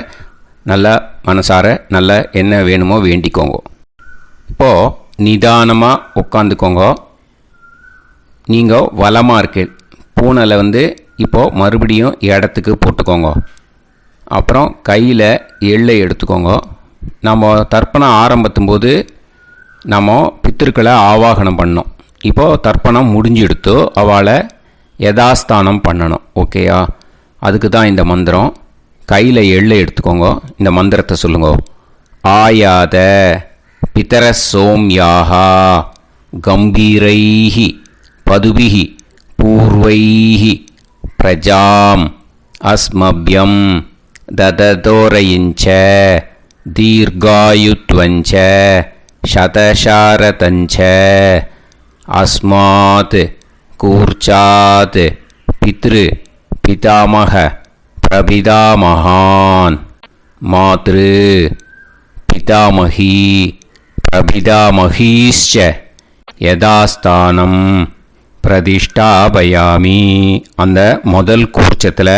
நல்லா மனசார நல்லா என்ன வேணுமோ வேண்டிக்கோங்க. இப்போது நிதானமாக உட்காந்துக்கோங்க. நீங்கள் வலமாக இருக்கு பூனலை இப்போது மறுபடியும் இடத்துக்கு போட்டுக்கோங்க. அப்புறம் கையில் எள்ளை எடுத்துக்கோங்க. நம்ம தர்ப்பணம் ஆரம்பித்தும் போது நம்ம பித்திருக்களை ஆவாகனம் பண்ணோம். இப்போது தர்ப்பணம் முடிஞ்செடுத்து அவளை யதாஸ்தானம் பண்ணணும். ஓகேயா? அதுக்கு தான் இந்த மந்திரம். கையில் எள்ளை எடுத்துக்கோங்க. இந்த மந்திரத்தை சொல்லுங்க. ஆயாத பிதர சோம்யாஹா கம்பீரைஹி பதுபிஹி பூர்வைஹி பிரஜாம் அஸ்மப்யம் தததோரயிஞ்ச தீர்காயுத்வஞ்ச சதசாரதஞ்ச அஸ்மாத் கூர்ச்சாத் பித்ரு பிதாமக பிரபிதாமகான் மாத்ரு பிதாமகி பிரபிதாமகீஷ்ச யதாஸ்தானம் பிரதிஷ்டாபயாமி. அந்த முதல் கூர்ச்சத்தில்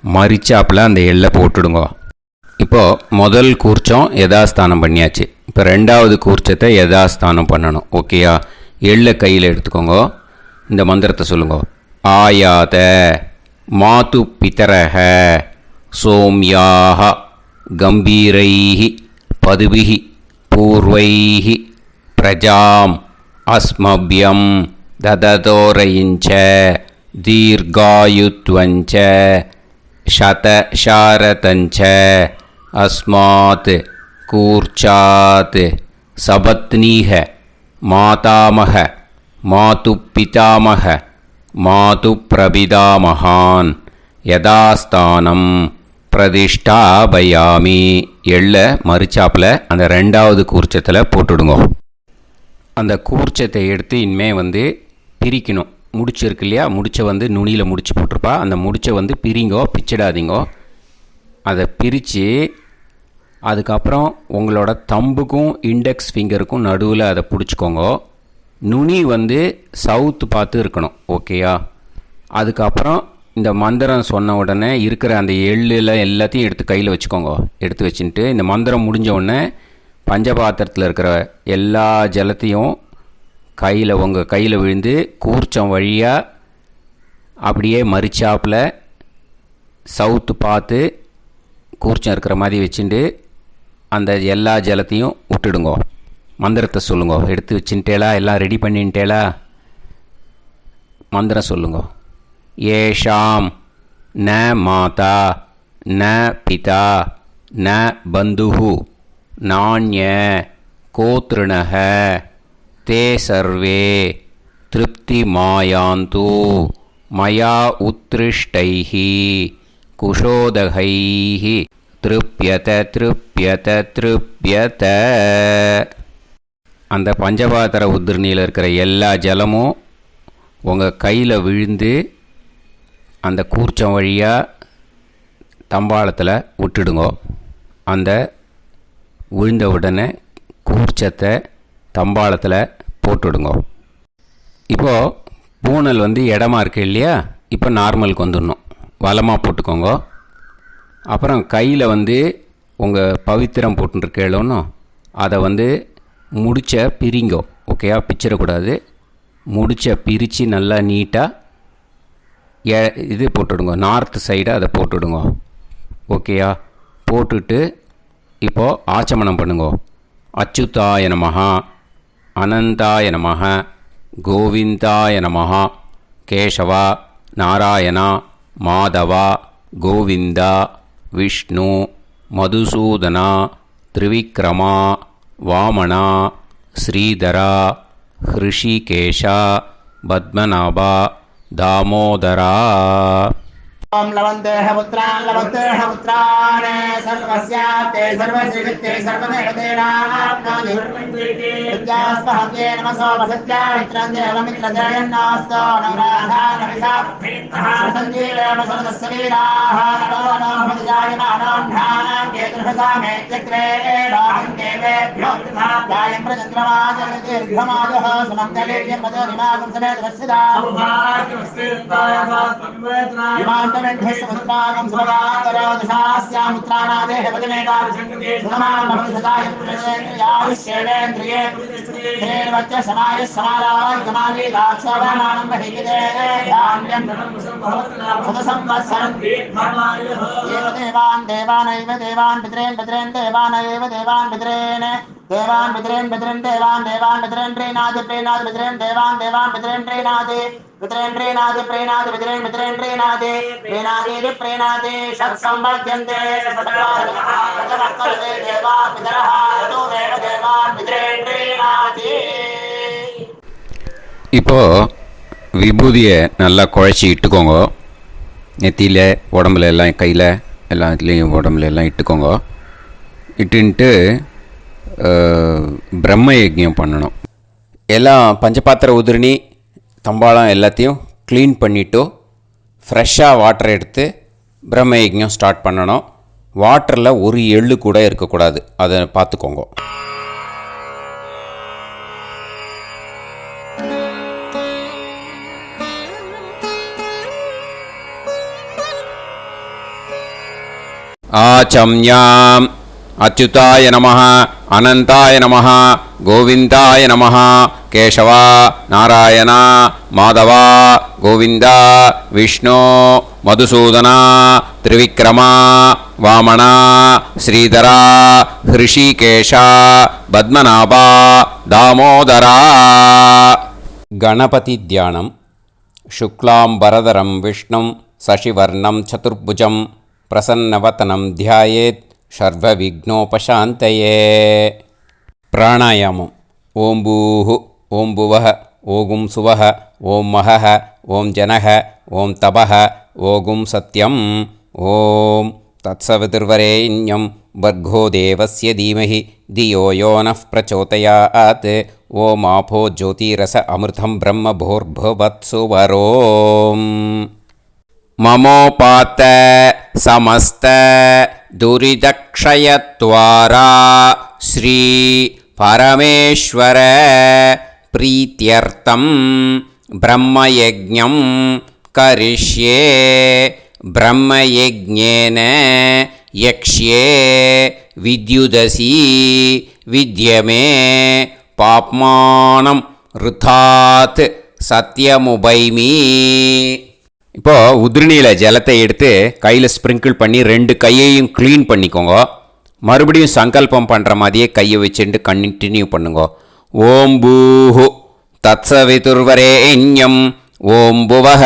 மரிச்சாப்பில் அந்த எள்ளை போட்டுடுங்க. இப்போது முதல் கூர்ச்சம் யதாஸ்தானம் பண்ணியாச்சு. இப்போ ரெண்டாவது கூர்ச்சத்தை யதாஸ்தானம் பண்ணணும். ஓகேயா? எள்ளை கையில் எடுத்துக்கோங்க. இந்த மந்திரத்தை சொல்லுங்க. ஆயாத மாது பிதரஹ சோம்யாக கம்பீரைஹி பதுபிஹி பூர்வைஹி பிரஜாம் அஸ்மப்யம் தததோரயிஞ்ச தீர்காயுத்வஞ்ச சதசாரதஞ்ச அஸ்மாத் கூர்ச்சாத் சபத்னீஹ மாதாமக மாது பிதாமக மாது பிரபிதாமகான் யதாஸ்தானம் பிரதிஷ்டாபயாமி. எள்ள மரிச்சாப்பில் அந்த ரெண்டாவது கூர்ச்சத்தில் போட்டுடுங்க. அந்த கூர்ச்சத்தை எடுத்து இனிமே பிரிக்கணும். முடிச்சு இருக்கு இல்லையா? முடிச்சை நுனியில் முடிச்சு போட்டிருப்பா. அந்த முடிச்சை பிரிங்கோ, பிச்சிடாதீங்கோ. அதை பிரித்து அதுக்கப்புறம் உங்களோட தம்புக்கும் இண்டெக்ஸ் ஃபிங்கருக்கும் நடுவில் அதை பிடிச்சிக்கோங்க. நுனி சவுத்து பார்த்து இருக்கணும். ஓகேயா? அதுக்கப்புறம் இந்த மந்திரம் சொன்ன உடனே இருக்கிற அந்த எள்ளில் எல்லாத்தையும் எடுத்து கையில் வச்சுக்கோங்க. எடுத்து வச்சுட்டு இந்த மந்திரம் முடிஞ்ச உடனே பஞ்சபாத்திரத்தில் இருக்கிற எல்லா ஜலத்தையும் உங்கள் கையில் விழுந்து கூர்ச்சம் வழியாக அப்படியே மரிச்சாப்பில் சவுத்து பார்த்து கூர்ச்சம் இருக்கிற மாதிரி வச்சுட்டு அந்த எல்லா ஜலத்தையும் விட்டுடுங்க. மந்திரத்தை சொல்லுங்க. எடுத்து வச்சுட்டேலா? எல்லாம் ரெடி பண்ணிட்டேலா? மந்திரம் சொல்லுங்க. ஏஷாம் ந மாதா ந பிதா ந பந்துஹு நாண்ய கோத்ருணஹ தே சர்வே திருப்தி மாயாந்து மயா உத்ருஷ்டைஹி குஷோதகைஹி திருப்யத திருப்யத திருப்யத. அந்த பஞ்சபாத்திர உதிரணியில் இருக்கிற எல்லா ஜலமும் உங்கள் கையில் விழுந்து அந்த கூர்ச்சம் வழியாக தம்பாளத்தில் விட்டுடுங்க. அந்த விழுந்த உடனே கூர்ச்சத்தை தம்பாளத்தில் போட்டுவிடுங்க. இப்போது பூனல் இடமா இருக்கு இல்லையா, இப்போ நார்மலுக்கு வந்துடணும். வலமாக போட்டுக்கோங்க. அப்புறம் கையில் உங்கள் பவித்திரம் போட்டுருக்கேளோன்னு அதை முடிச்ச பிரிங்கோ. ஓகேயா, பிச்சிடக்கூடாது. முடிச்ச பிரித்து நல்லா நீட்டாக இது போட்டுவிடுங்க. நார்த் சைடை அதை போட்டுவிடுங்க. ஓகேயா, போட்டுட்டு இப்போது ஆச்சமனம் பண்ணுங்க. அச்சுதாய நமஹ, அனந்தாய நமஹ, கோவிந்தாய நமஹ, கேசவா, நாராயணா, மாதவா, கோவிந்தா, விஷ்ணு, மதுசூதனா, திரிவிக்ரமா, வாமனா, ஸ்ரீதரா, ஹிருஷிகேஷா, பத்மநாபா, தாமோதரா. ओम लवन्तेह पुत्रान् सर्वस्याते सर्वश्रीते सर्वदेवतेनाप्नोति विद्यास्पहव्ये नमसो वसत्या मित्रं देवमित्रजयन्नास्तो नवराधानविषाः सञ्जीवेम सर्वस्वीराः नमो भजायमानोऽन्धानां केतुर्भसामे चक्रे राहं देवेभ्यो गायं प्रचन्द्रमाजगदीर्घमाजः सुमङ्गलेयं मदोनिमागं समेत वत्सदा समुद्रागं सुभगाकरोदशास्यामुत्रानादेह वदनेकाभिषङ्कृते सुधमानमभिषदाय पुरुषेन्द्रियाविश्येवेन्द्रिये धेर्वच्च समायः समाराय कमाली दाक्षाभामानं महिगिते धान्यं सदसंवत्सरं एव देवान् देवान् पितरेन् पितरेन् देवानैव देवान् पितरेन् देवान् पितरेन् पितरेन् देवान् पितरेन् प्रीणाति प्रीणाति पितरेन् देवान् पितरेन् प्रीणाति पितरेन् प्रीणाति प्रीणाति पितरेन् प्रीणाति प्रीणाति प्रीणाति षट्संवर्ध्यन्ते सत्कार्यः देवा पितरः ततोमेव देवान् पितरेन् प्रीणाति. இப்போ விபூதியை நல்லா குழச்சி இட்டுக்கோங்க. நெத்தியில், உடம்புல எல்லாம், கையில் எல்லாத்துலேயும் உடம்புல எல்லாம் இட்டுக்கோங்க. இட்டுன்ட்டு பிரம்ம யஜ்ஞம் பண்ணணும். எல்லாம் பஞ்சபாத்திர உதிரணி தம்பாளம் எல்லாத்தையும் க்ளீன் பண்ணிவிட்டு ஃப்ரெஷ்ஷாக வாட்டர் எடுத்து பிரம்ம யஜ்ஞம் ஸ்டார்ட் பண்ணணும். வாட்டரில் ஒரு எள்ளு கூட இருக்கக்கூடாது, அதை பார்த்துக்கோங்க. ஆச்சம்யாம் அச்சுதாய நமஹ, அனந்தாய நமஹ, கோவிந்தாய நமஹ, கேசவா, நாராயணா, மாதவா, கோவிந்தா, விஷ்ணு, மதுசூதனா, திரிவிக்ரமா, வாமனா, ஸ்ரீதரா, ஹிருஷிகேஷா, பத்மநாபா, தாமோதரா. கணபதி தியானம். சுக்லாம்பரதரம் விஷ்ணும் சசிவர்ணம் சதுர்புஜம் பிரசன்னவதனம் தியாயேத் சர்வவிக்னோபசாந்தயே. பிராணாயாமம். ஓம் பூஹு, ஓம் புவஹ, ஓகும் சுவஹ, ஓம் மஹஹ, ஓம் ஜனஹ, ஓம் தபஹ, ஓகும் சத்யம். ஓம் தத்சவிதுர்வரேண்யம் வர்கோ தேவஸ்ய தீமஹி தியோ யோ நः பிரச்சோதயாத். ஓம் ஆபோ ஜோதிரஸ அமிர்தம் பிரம்ம பூர்புவத்சு வரோம். மமோபாத்த சமஸ்த துரிதக்ஷயத்வாரா ஸ்ரீ பரமேஸ்வர பிரீத்யர்த்தம் பிரம்மயஜ்ஞம் கரிஷ்யே. பிரம்மயஜ்ஞேன யக்ஷ்யே வித்யுதசி வித்யமே பாப்மானம் ருதாத் சத்யமுபைமி. இப்போது உதிரணியில் ஜலத்தை எடுத்து கையில் ஸ்ப்ரிங்கிள் பண்ணி 2 கையையும் க்ளீன் பண்ணிக்கோங்க. மறுபடியும் சங்கல்பம் பண்ணுற மாதிரியே கையை வச்சுட்டு கண்டினியூ பண்ணுங்க. ஓம் பூஹு தத்சவிதுர்வரேண்யம் ஓம் புவஹ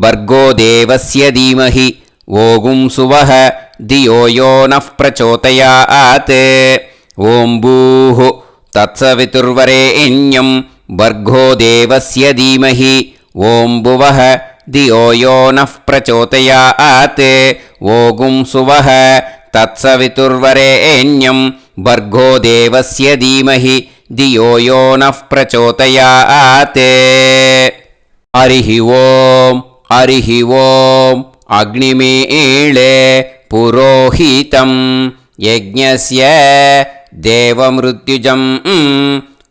பர்கோ தேவஸ்ய தீமஹி ஓகும் சுவஹ தியோ யோ நः பிரச்சோதயாத். ஓம் பூஹு தத்சவிதுர்வரேண்யம் பர்கோ தேவஸ்ய தீமஹி ஓம் புவஹ தியோ யோ நः பிரச்சோதயாத். ஓகும் சுவஹ தத்சவிதுர்வரேண்யம் பர்கோ தேவஸ்ய தீமஹி धियो यो नः प्रचोदयात् हरिः ओम् अग्निमीळे पुरोहितं यज्ञस्य देवमृत्युजं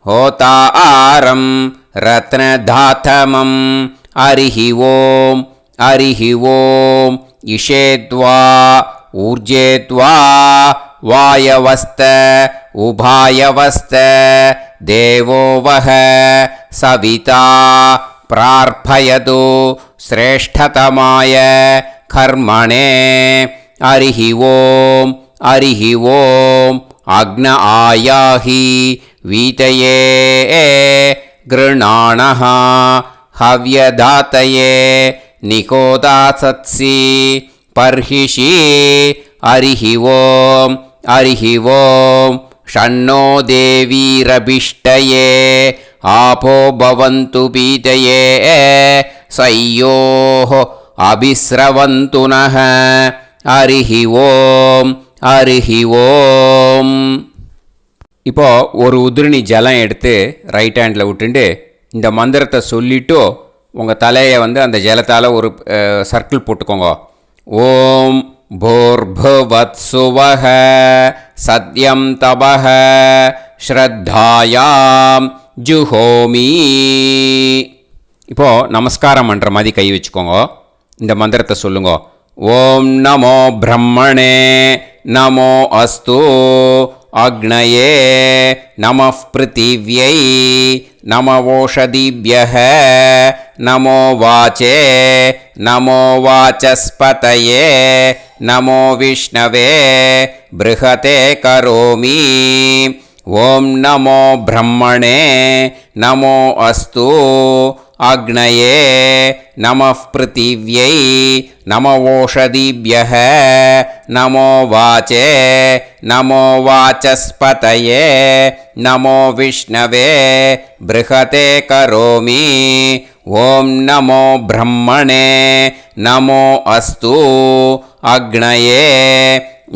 होतारं रत्नधातमं हरिः ओम् इषेद्वा ऊर्जेद्वा वायवस्त उभायवस्त देवो वः सविता प्रार्थयतु श्रेष्ठतमाय कर्मणे हरिः ओम् अग्न आयाहि वीतये गृणाणः हव्यदातये निकोदासत्सि पर्हिषि हरिः ओम् षण्णो देवीरभिष्टये आपो भवन्तु पीतये सयोः अभिस्रवन्तु नः हरिः ओम् இப்போ ஒரு உதிரணி ஜலம் எடுத்து ரைட் ஹேண்டில் விட்டுண்டு இந்த மந்திரத்தை சொல்லிவிட்டு உங்கள் தலையை வந்து அந்த ஜலத்தால் ஒரு சர்க்கிள் போட்டுக்கோங்க. ஓம் भूर्भुवत्सुवः सत्यं तपः ஸ்ரத்தாயாம் ஜுஹோமி. இப்போது நமஸ்காரம் பண்ணுற மாதிரி கை வச்சுக்கோங்க. இந்த மந்திரத்தை சொல்லுங்க. ஓம் நமோ பிரம்மணே நமோ அஸ்து அக்னயே நமः பிருத்திவ்யை நம ஓஷதிभ्यः நமோ வாச்சே நமோ வாசஸ்பதயே நமோ விஷ்ணவே ப்ருஹதே கரோமி. ஓம் நமோ பிரம்மணே நமோ அஸ்து அக்னயே நமः பிருத்திவ்யை நம ஓஷதிभ्यः நமோ வாச்சே நமோ வாசஸ்பதயே நமோ விஷ்ணவே ப்ருஹதே கரோமி. ஓம் நமோ பிரம்மணே நமோ அஸ்து அக்னயே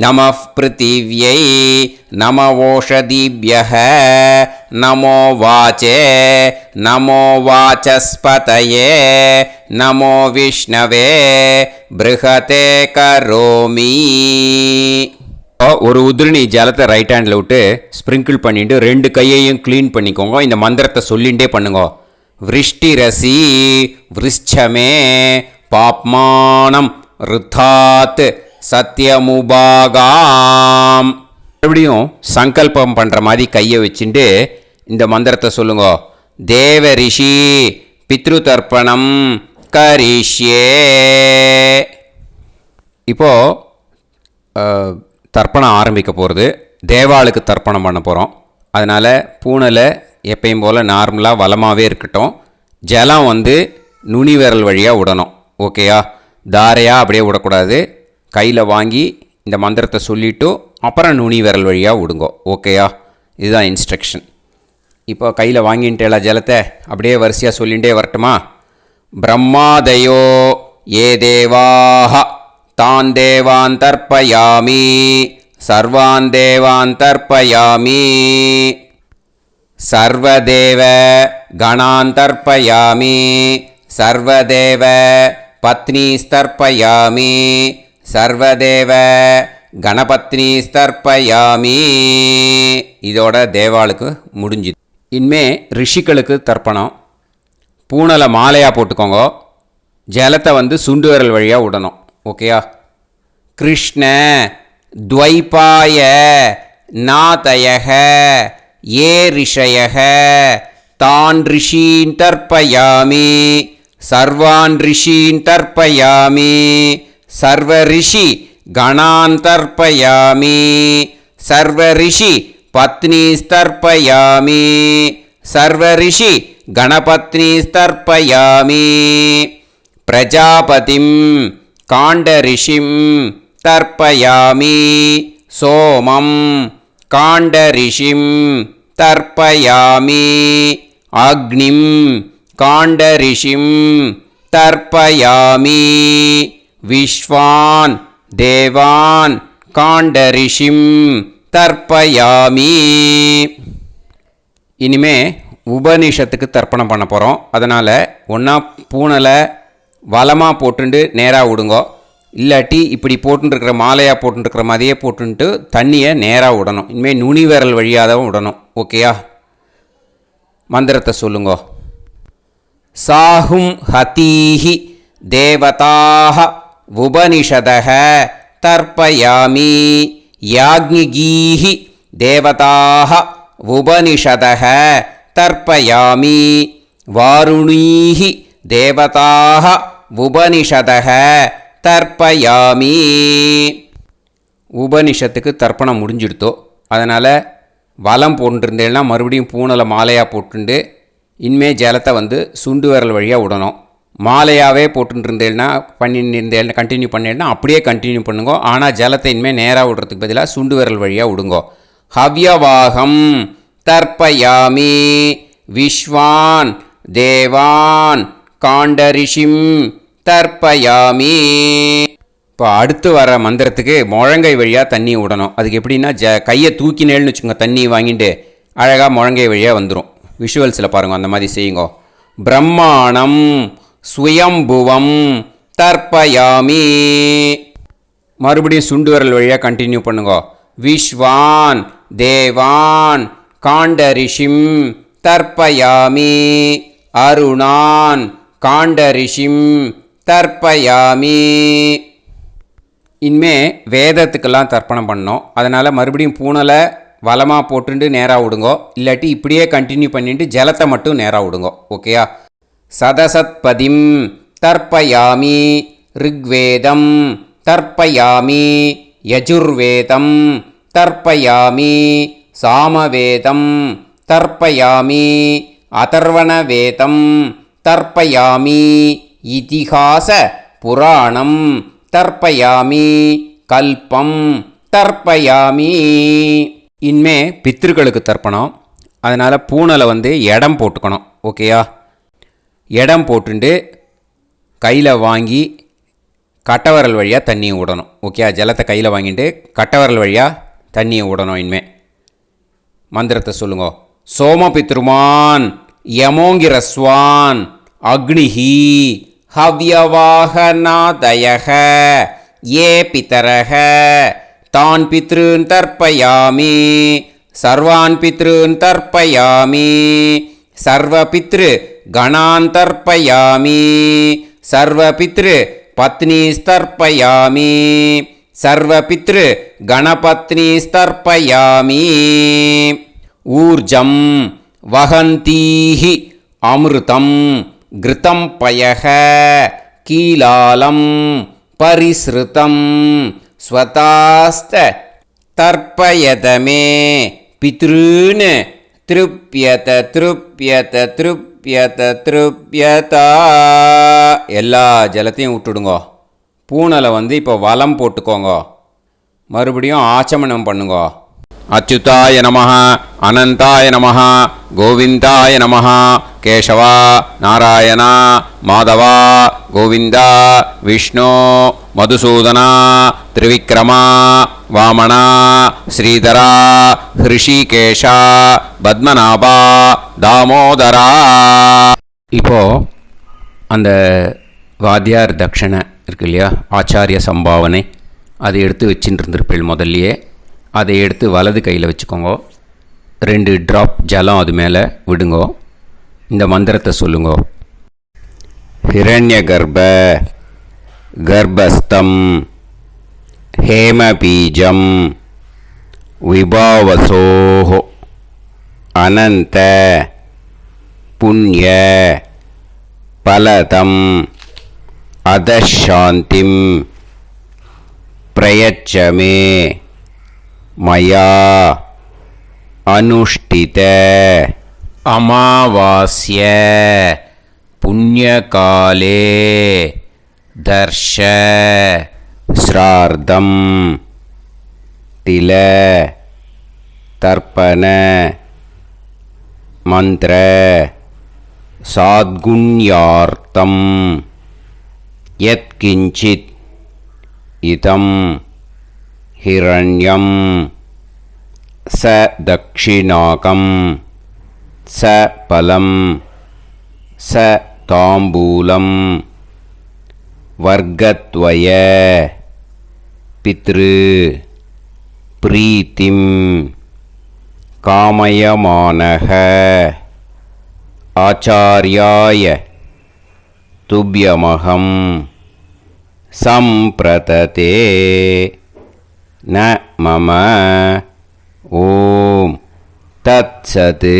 நமः பிருத்திவ்யை நம ஓஷதிभ्यः நமோ வாச்சே நமோ வாசஸ்பதயே நமோ விஷ்ணவே ப்ருஹதே கரோமி. ஒரு உதிரணி ஜலத்தை ரைட் ஹேண்டில் விட்டு ஸ்ப்ரிங்கிள் பண்ணிட்டு ரெண்டு கையையும் க்ளீன் பண்ணிக்கோங்க. இந்த மந்திரத்தை சொல்லிகிட்டே பண்ணுங்க. விருஷ்டிரசி விருஷ்சமே பாப்மானம் ருத்தாத் சத்யமுபாகாம். மறுபடியும் சங்கல்பம் பண்ணுற மாதிரி கையை வச்சுட்டு இந்த மந்திரத்தை சொல்லுங்க. தேவ ரிஷி பித்ரு தர்ப்பணம் கரிஷ்யே. இப்போது தர்ப்பணம் ஆரம்பிக்க போகிறது. தேவாளுக்கு தர்ப்பணம் பண்ண போகிறோம். அதனால் பூனையில் எப்பயும் போல் நார்மலாக வளமாகவே இருக்கட்டும். ஜலம் வந்து நுனி விரல் வழியாக விடணும். ஓகேயா? தாரையாக அப்படியே விடக்கூடாது. கையில் வாங்கி இந்த மந்திரத்தை சொல்லிவிட்டு அப்புறம் நுனி விரல் வழியாக விடுங்கோ. ஓகேயா? இதுதான் இன்ஸ்ட்ரக்ஷன். இப்போ கையில் வாங்கிட்டேல ஜலத்தை அப்படியே வரிசையாக சொல்லிகிட்டே வரட்டுமா? பிரம்மாதயோ ஏ தேவாஹ தான் தேவான் தர்ப்பயாமி சர்வான் தேவான் தர்ப்பயாமி சர்வதேவ கணான் தர்ப்பயாமி சர்வதேவ பத்னீஸ்தர்ப்பயாமி சர்வதேவ கணபத்னி ஸ்தர்ப்பயாமி. இதோட தேவாளுக்கு முடிஞ்சுது. இனிமே ரிஷிகளுக்கு தர்ப்பணம். பூனலை மாலையாக போட்டுக்கோங்க. ஜலத்தை வந்து சுண்டு விரல் வழியாக விடணும். ஓகேயா? கிருஷ்ண துவைபாய நாதயக ஏ ரிஷயக தான் ரிஷீன் தர்ப்பயாமி சர்வான் ரிஷீன் தர்ப்பயாமி சர்வ ரிஷி கணான் தர்ப்பயாமி சர்வ ரிஷி பத்னீஸ்தர்ப்பயாமி சர்வ ரிஷி கணபத்னீஸ்தர்ப்பயாமி பிரஜாபதிம் காண்டரிஷிம் தர்ப்பயாமி சோமம் காண்டரிஷிம் தர்ப்பயாமி அக்னிம் காண்டரிஷிம் தர்ப்பயாமி விஸ்வான் தேவான் காண்டரிஷிம் தர்ப்பயாமி. இனிமே உபநிஷத்துக்கு தர்ப்பணம் பண்ண போகிறோம். அதனால் ஒன்றா பூனலை வலமாக போட்டுண்டு நேராக விடுங்கோ, இல்லாட்டி இப்படி போட்டுருக்கிற மாலையாக போட்டுருக்கிற மாதிரியே போட்டுன்ட்டு தண்ணியை நேராக விடணும். இனிமேல் நுனி விரல் வழியாக தான் விடணும். ஓகேயா? மந்திரத்தை சொல்லுங்கோ. சாஹும் ஹதீஹி தேவதாக உபனிஷதக தர்ப்பயாமி யாக்ஞிகீஹி தேவதாக உபனிஷதக தர்ப்பயாமி வாருணீஹி தேவதாக உபனிஷதக தர்ப்பயாமி. உபனிஷத்துக்கு தர்ப்பணம் முடிஞ்சிடுத்தோ, அதனால் வலம் போட்டுருந்தேன்னா மறுபடியும் பூனலை மாலையாக போட்டுண்டு இனிமே ஜலத்தை சுண்டு விரல் வழியாக விடணும். மாலையாகவே போட்டுருந்தேன்னா பண்ணியிருந்தேன் கண்டினியூ பண்ணேன்னா அப்படியே கண்டினியூ பண்ணுங்க. ஆனால் ஜலத்தை இனிமேல் நேராக விடுறதுக்கு பதிலாக சுண்டு விரல் வழியாக விடுங்கோ. ஹவ்யவாகம் தர்ப்பயாமி விஸ்வான் தேவான் காண்டரிஷிம் தர்ப்பயாமி. இப்போ அடுத்து வர மந்திரத்துக்கு முழங்கை வழியாக தண்ணி விடணும். அதுக்கு எப்படின்னா கையை தூக்கினேன்னு வச்சுக்கோங்க, தண்ணி வாங்கிட்டு அழகாக முழங்கை வழியாக வந்துடும். விஷுவல்ஸில் பாருங்கள், அந்த மாதிரி செய்யுங்கோ. பிரம்மாணம் சுயம்புவம் தர்ப்பயாமி. மறுபடியும் சுண்டு விரல் வழியாக கண்டினியூ பண்ணுங்கோ. விஸ்வான் தேவான் காண்டரிஷிம் தர்ப்பயாமி அருணான் காண்டரிஷிம் தர்ப்பயாமி. இனிமே வேதத்துக்கெல்லாம் தர்ப்பணம் பண்ணோம். அதனால் மறுபடியும் பூனலை வலமாக போட்டுட்டு நேராக விடுங்கோ, இல்லாட்டி இப்படியே கண்டினியூ பண்ணிட்டு ஜலத்தை மட்டும் நேராக விடுங்கோ. ஓகேயா? சதசத்பதிம் தர்ப்பயாமி ரிக்வேதம் தர்ப்பயாமி யஜுர்வேதம் தர்ப்பயாமி சாமவேதம் தர்ப்பயாமி அதர்வணவேதம் தர்ப்பயாமி இதிஹாச புராணம் தர்ப்பயாமி கல்பம் தர்ப்பயாமி. இனிமே பித்ருக்களுக்கு தர்ப்பணம். அதனால் பூனலை இடம் போட்டுக்கணும். ஓகேயா? இடம் போட்டுண்டு கையில் வாங்கி கட்டவரல் வழியாக தண்ணியை விடணும். ஓகே? ஜலத்தை கையில் வாங்கிட்டு கட்டவரல் வழியாக தண்ணியை விடணும். இனிமே மந்திரத்தை சொல்லுங்க. சோமபித்ருமான் யமோங்கிரஸ்வான் அக்னிஹி ஹவ்யவாகநாதயக ஏ பிதரக தான் பித்ருன் தர்ப்பயாமி சர்வான் பித்ருன் தர்ப்பயாமி சர்வபித்ரு கணான் தர்ப்பயாமி சர்வபித்ரு பத்னிஸ்தர்ப்பயாமி சர்வபித்ரு கணபத்னிஸ்தர்ப்பயாமி. ஊர்ஜம் வஹந்தீஹி அமிர்தம் கிருதம் பயக கீலாலம் பரிஸ்ருதம் ஸ்வதாஸ்த தர்ப்பயதமே பித்ருன் திருப்யத திருப்யத திருப்யத திருப்யதா. எல்லா ஜலத்தையும் விட்டுடுங்கோ. பூனலை இப்போ வலம் போட்டுக்கோங்க. மறுபடியும் ஆச்சமனம் பண்ணுங்கோ. அச்சுதாய நமஹ அனந்தாய நமஹ கோவிந்தாய நமஹ கேசவா நாராயணா மாதவா கோவிந்தா விஷ்ணு மதுசூதனா திரிவிக்ரமா வாமனா ஸ்ரீதரா ஹிருஷிகேஷா பத்மநாபா தாமோதரா. இப்போ அந்த வாத்தியார் தட்சணை இருக்கு இல்லையா, ஆச்சாரிய சம்பாவனை, அதை எடுத்து வச்சுட்டு இருந்திருப்பேள் முதல்லையே. அதை எடுத்து வலது கையில் வச்சுக்கோங்க. 2 ட்ராப் ஜலம் அது மேலே விடுங்கோ. இந்த மந்திரத்தை சொல்லுங்கோ. ஹிரண்ய கர்ப்ப கர்ப்பஸ்தம் ஹேமபீஜம் விபாவசோஹோ அனந்த புண்ணிய பலதம் அதசாந்திம் பிரயச்சமே மயா அனுஷ்டித அமாவாஸ்ய புண்ணியகாலே தர்ஷ ஸ்ரார்த்தம் தில தர்ப்பண மந்திர சாத்குண்யார்த்தம் யத்கிஞ்சித் இதம் ஹிரண்யம் ச தக்ஷிணாகம் ச பலம் ச தாம்பூலம் வர்க்கத்வய பித்ரு பிரீத்திம் காமயமானக ஆச்சார்யாய துப்யமகம் சம்பிரததே ந மம ஓம் தத்சத்.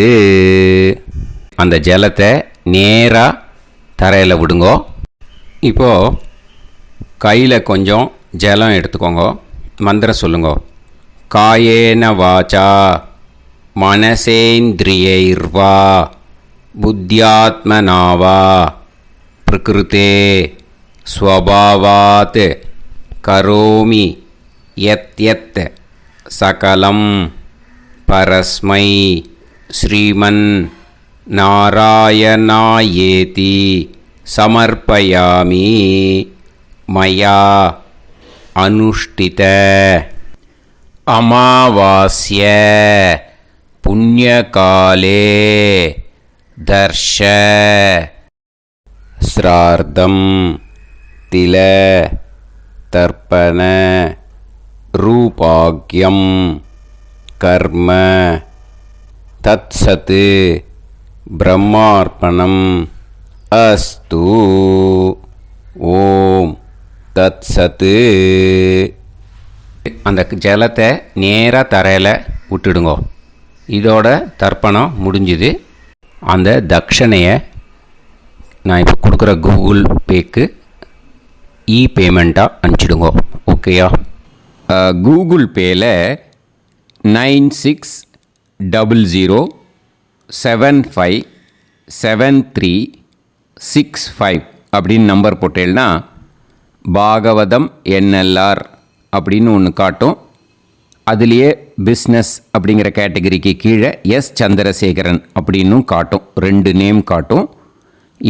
அந்த ஜலத்தை நேராக தரையில் விடுங்கோ. இப்போது கையில் கொஞ்சம் ஜலம் எடுத்துக்கோங்க. மந்திரம் சொல்லுங்க. காயேன வாச்சா மனசேந்திரியைர்வா புத்தியாத்மனாவா பிரகிருதே ஸ்வபாவாத் கரோமி யத் யத் சகலம் பரஸ்மை ஸ்ரீமன் நாராயணாயேதி சமர்ப்பயாமி மயா அனுஷ்டித அமாவாஸ்ய புண்ணியகாலே தர்ஷ ஸ்ரார்த்தம் தில தர்ப்பண ரூபாக்யம் கர்ம தத்சத் பிரம்மார்ப்பணம் அஸ்து. ஓம் தத்சத். அந்த ஜலத்தை நேராக தரையில் விட்டுடுங்க. இதோட தர்ப்பணம் முடிஞ்சுது. அந்த தட்சணையை நான் இப்போ கொடுக்குற கூகுள் பேக்கு பேமெண்ட்டாக அனுப்பிச்சிடுங்க. ஓகேயா? கூகுள் பேயில் 9600757365 அப்படின்னு நம்பர் போட்டேன்னா பாகவதம் NLR அப்படின்னு ஒன்று காட்டும். அதுலேயே பிஸ்னஸ் அப்படிங்கிற கேட்டகரிக்கு கீழே எஸ் சந்திரசேகரன் அப்படின்னும் காட்டும். 2 நேம் காட்டும்.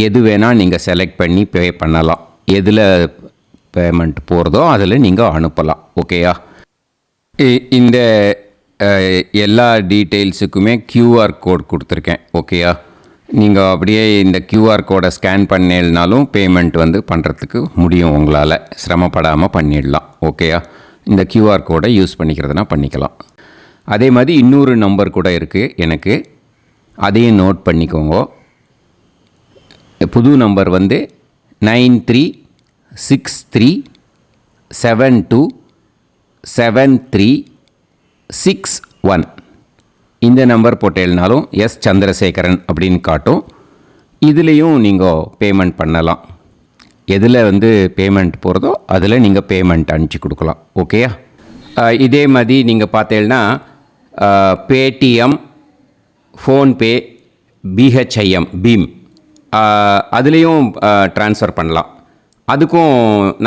எது வேணால் நீங்கள் செலக்ட் பண்ணி பே பண்ணலாம். எதில் பேமெண்ட் போகிறதோ அதில் நீங்கள் அனுப்பலாம். ஓகேயா? இந்த எல்லா டீட்டெயில்ஸுக்குமே QR கோட் கொடுத்துருக்கேன். ஓகேயா? நீங்கள் அப்படியே இந்த QR கோடை ஸ்கேன் பண்ணேன்னாலும் பேமெண்ட் பண்ணுறதுக்கு முடியும். உங்களால் சிரமப்படாமல் பண்ணிடலாம். ஓகேயா? இந்த QR கோடை யூஸ் பண்ணிக்கிறதுனா பண்ணிக்கலாம். அதே மாதிரி இன்னொரு நம்பர் கூட இருக்குது எனக்கு. அதையும் நோட் பண்ணிக்கோங்க. புது நம்பர் 9363727361. இந்த நம்பர் போட்டேல்னாலும் எஸ் சந்திரசேகரன் அப்படின்னு காட்டும். இதுலேயும் நீங்கள் பேமெண்ட் பண்ணலாம். எதில் பேமெண்ட் போகிறதோ அதில் நீங்கள் பேமெண்ட் அனுப்பிச்சி கொடுக்கலாம். ஓகேயா? இதே மாதிரி நீங்கள் பார்த்தேன்னா பேடிஎம், ஃபோன்பே, பிஹெச்ஐஎம், பீம் அதுலேயும் ட்ரான்ஸ்ஃபர் பண்ணலாம். அதுக்கும்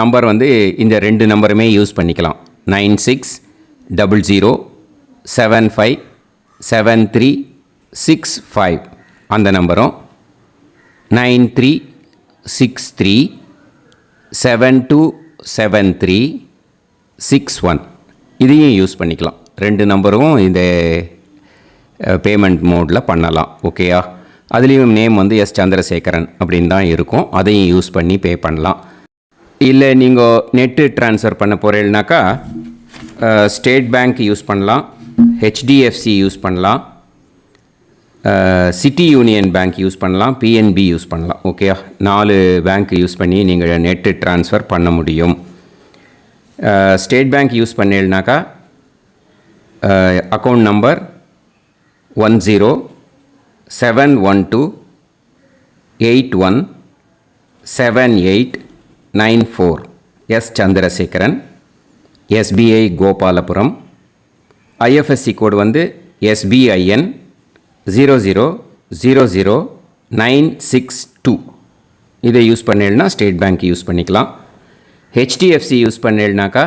நம்பர் இந்த 2 நம்பருமே யூஸ் பண்ணிக்கலாம். 9600757365 அந்த நம்பரும் 9363727361 இதையும் யூஸ் பண்ணிக்கலாம். 2 நம்பரும் இந்த பேமெண்ட் மோடில் பண்ணலாம். ஓகேயா? அதுலேயும் நேம் எஸ் சந்திரசேகரன் அப்படின்னு தான் இருக்கும். அதையும் யூஸ் பண்ணி பே பண்ணலாம். இல்லை நீங்கள் நெட்டு ட்ரான்ஸ்ஃபர் பண்ண போகிறீங்கனாக்கா ஸ்டேட் பேங்க் யூஸ் பண்ணலாம், HDFC யூஸ் பண்ணலாம், சிட்டி யூனியன் பேங்க் யூஸ் பண்ணலாம், PNB யூஸ் பண்ணலாம். ஓகேயா? 4 பேங்க் யூஸ் பண்ணி நீங்கள் நெட்டு ட்ரான்ஸ்ஃபர் பண்ண முடியும். ஸ்டேட் பேங்க் யூஸ் பண்ணீங்கனாக்கா account number 1071281789 S Chandrasekaran, SBI Gopalapuram. IFSC code SBIN 0000962. இதை யூஸ் பண்ணேன்னா ஸ்டேட் பேங்க் யூஸ் பண்ணிக்கலாம். HDFC யூஸ் பண்ணேன்னாக்கா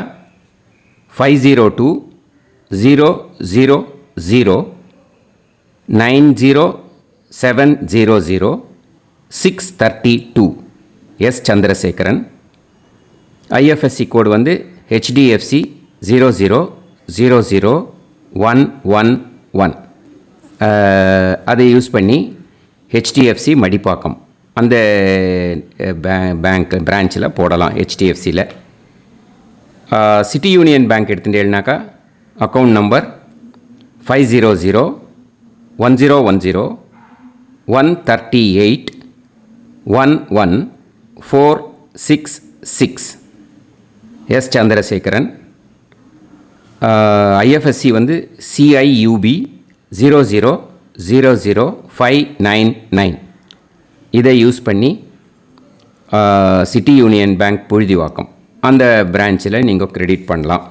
5020090700 S Chandrasekaran. IFSC code HDFC 0000111. அதை யூஸ் பண்ணி ஹெச்டிஎஃப்சி மடிப்பாக்கம் அந்த பேங்க் பிரான்ச்சில் போடலாம். ஹெச்டிஎஃப்சியில் சிட்டி யூனியன் பேங்க் எடுத்துட்டேன்னாக்கா account number 50010181146 S Chandrasekaran. IFSC வந்து CIUB 0000599. இதை யூஸ் பண்ணி சிட்டி யூனியன் பேங்க் புழுதிவாக்கம் அந்த பிரான்ச்சில் நீங்கள் கிரெடிட் பண்ணலாம்.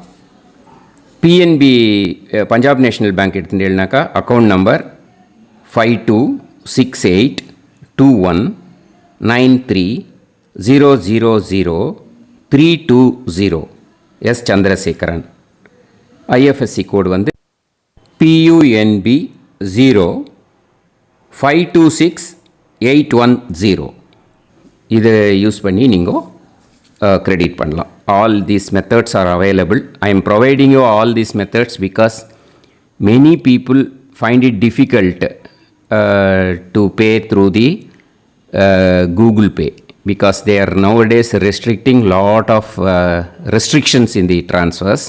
பிஎன்பி பஞ்சாப் நேஷ்னல் பேங்க் எடுத்துட்டேன்னாக்கா account number 52682193000320 S Chandrasekaran. IFSC code வந்து PUNB 0526810. இதை யூஸ் பண்ணி நீங்கள் credit பண்ணலாம். All these methods are available. I am providing you all these methods because many people find it difficult to pay through the Google Pay because they are nowadays restricting lot of restrictions in the transfers.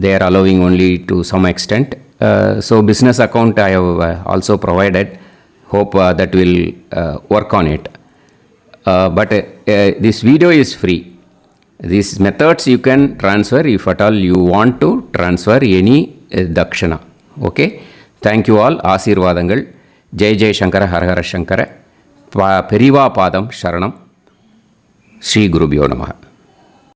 They are allowing only to some extent. So business account I have also provided. Hope that will work on it. But this video is free. These methods you can transfer if at all you want to transfer any dakshana. Okay. Thank you all. ஆசீர்வாதங்கள். ஜெய் ஜெய் சங்கர ஹரஹர சங்கர. பெரிவா பாதம் சரணம். ஸ்ரீ குருபியோ நமஹ.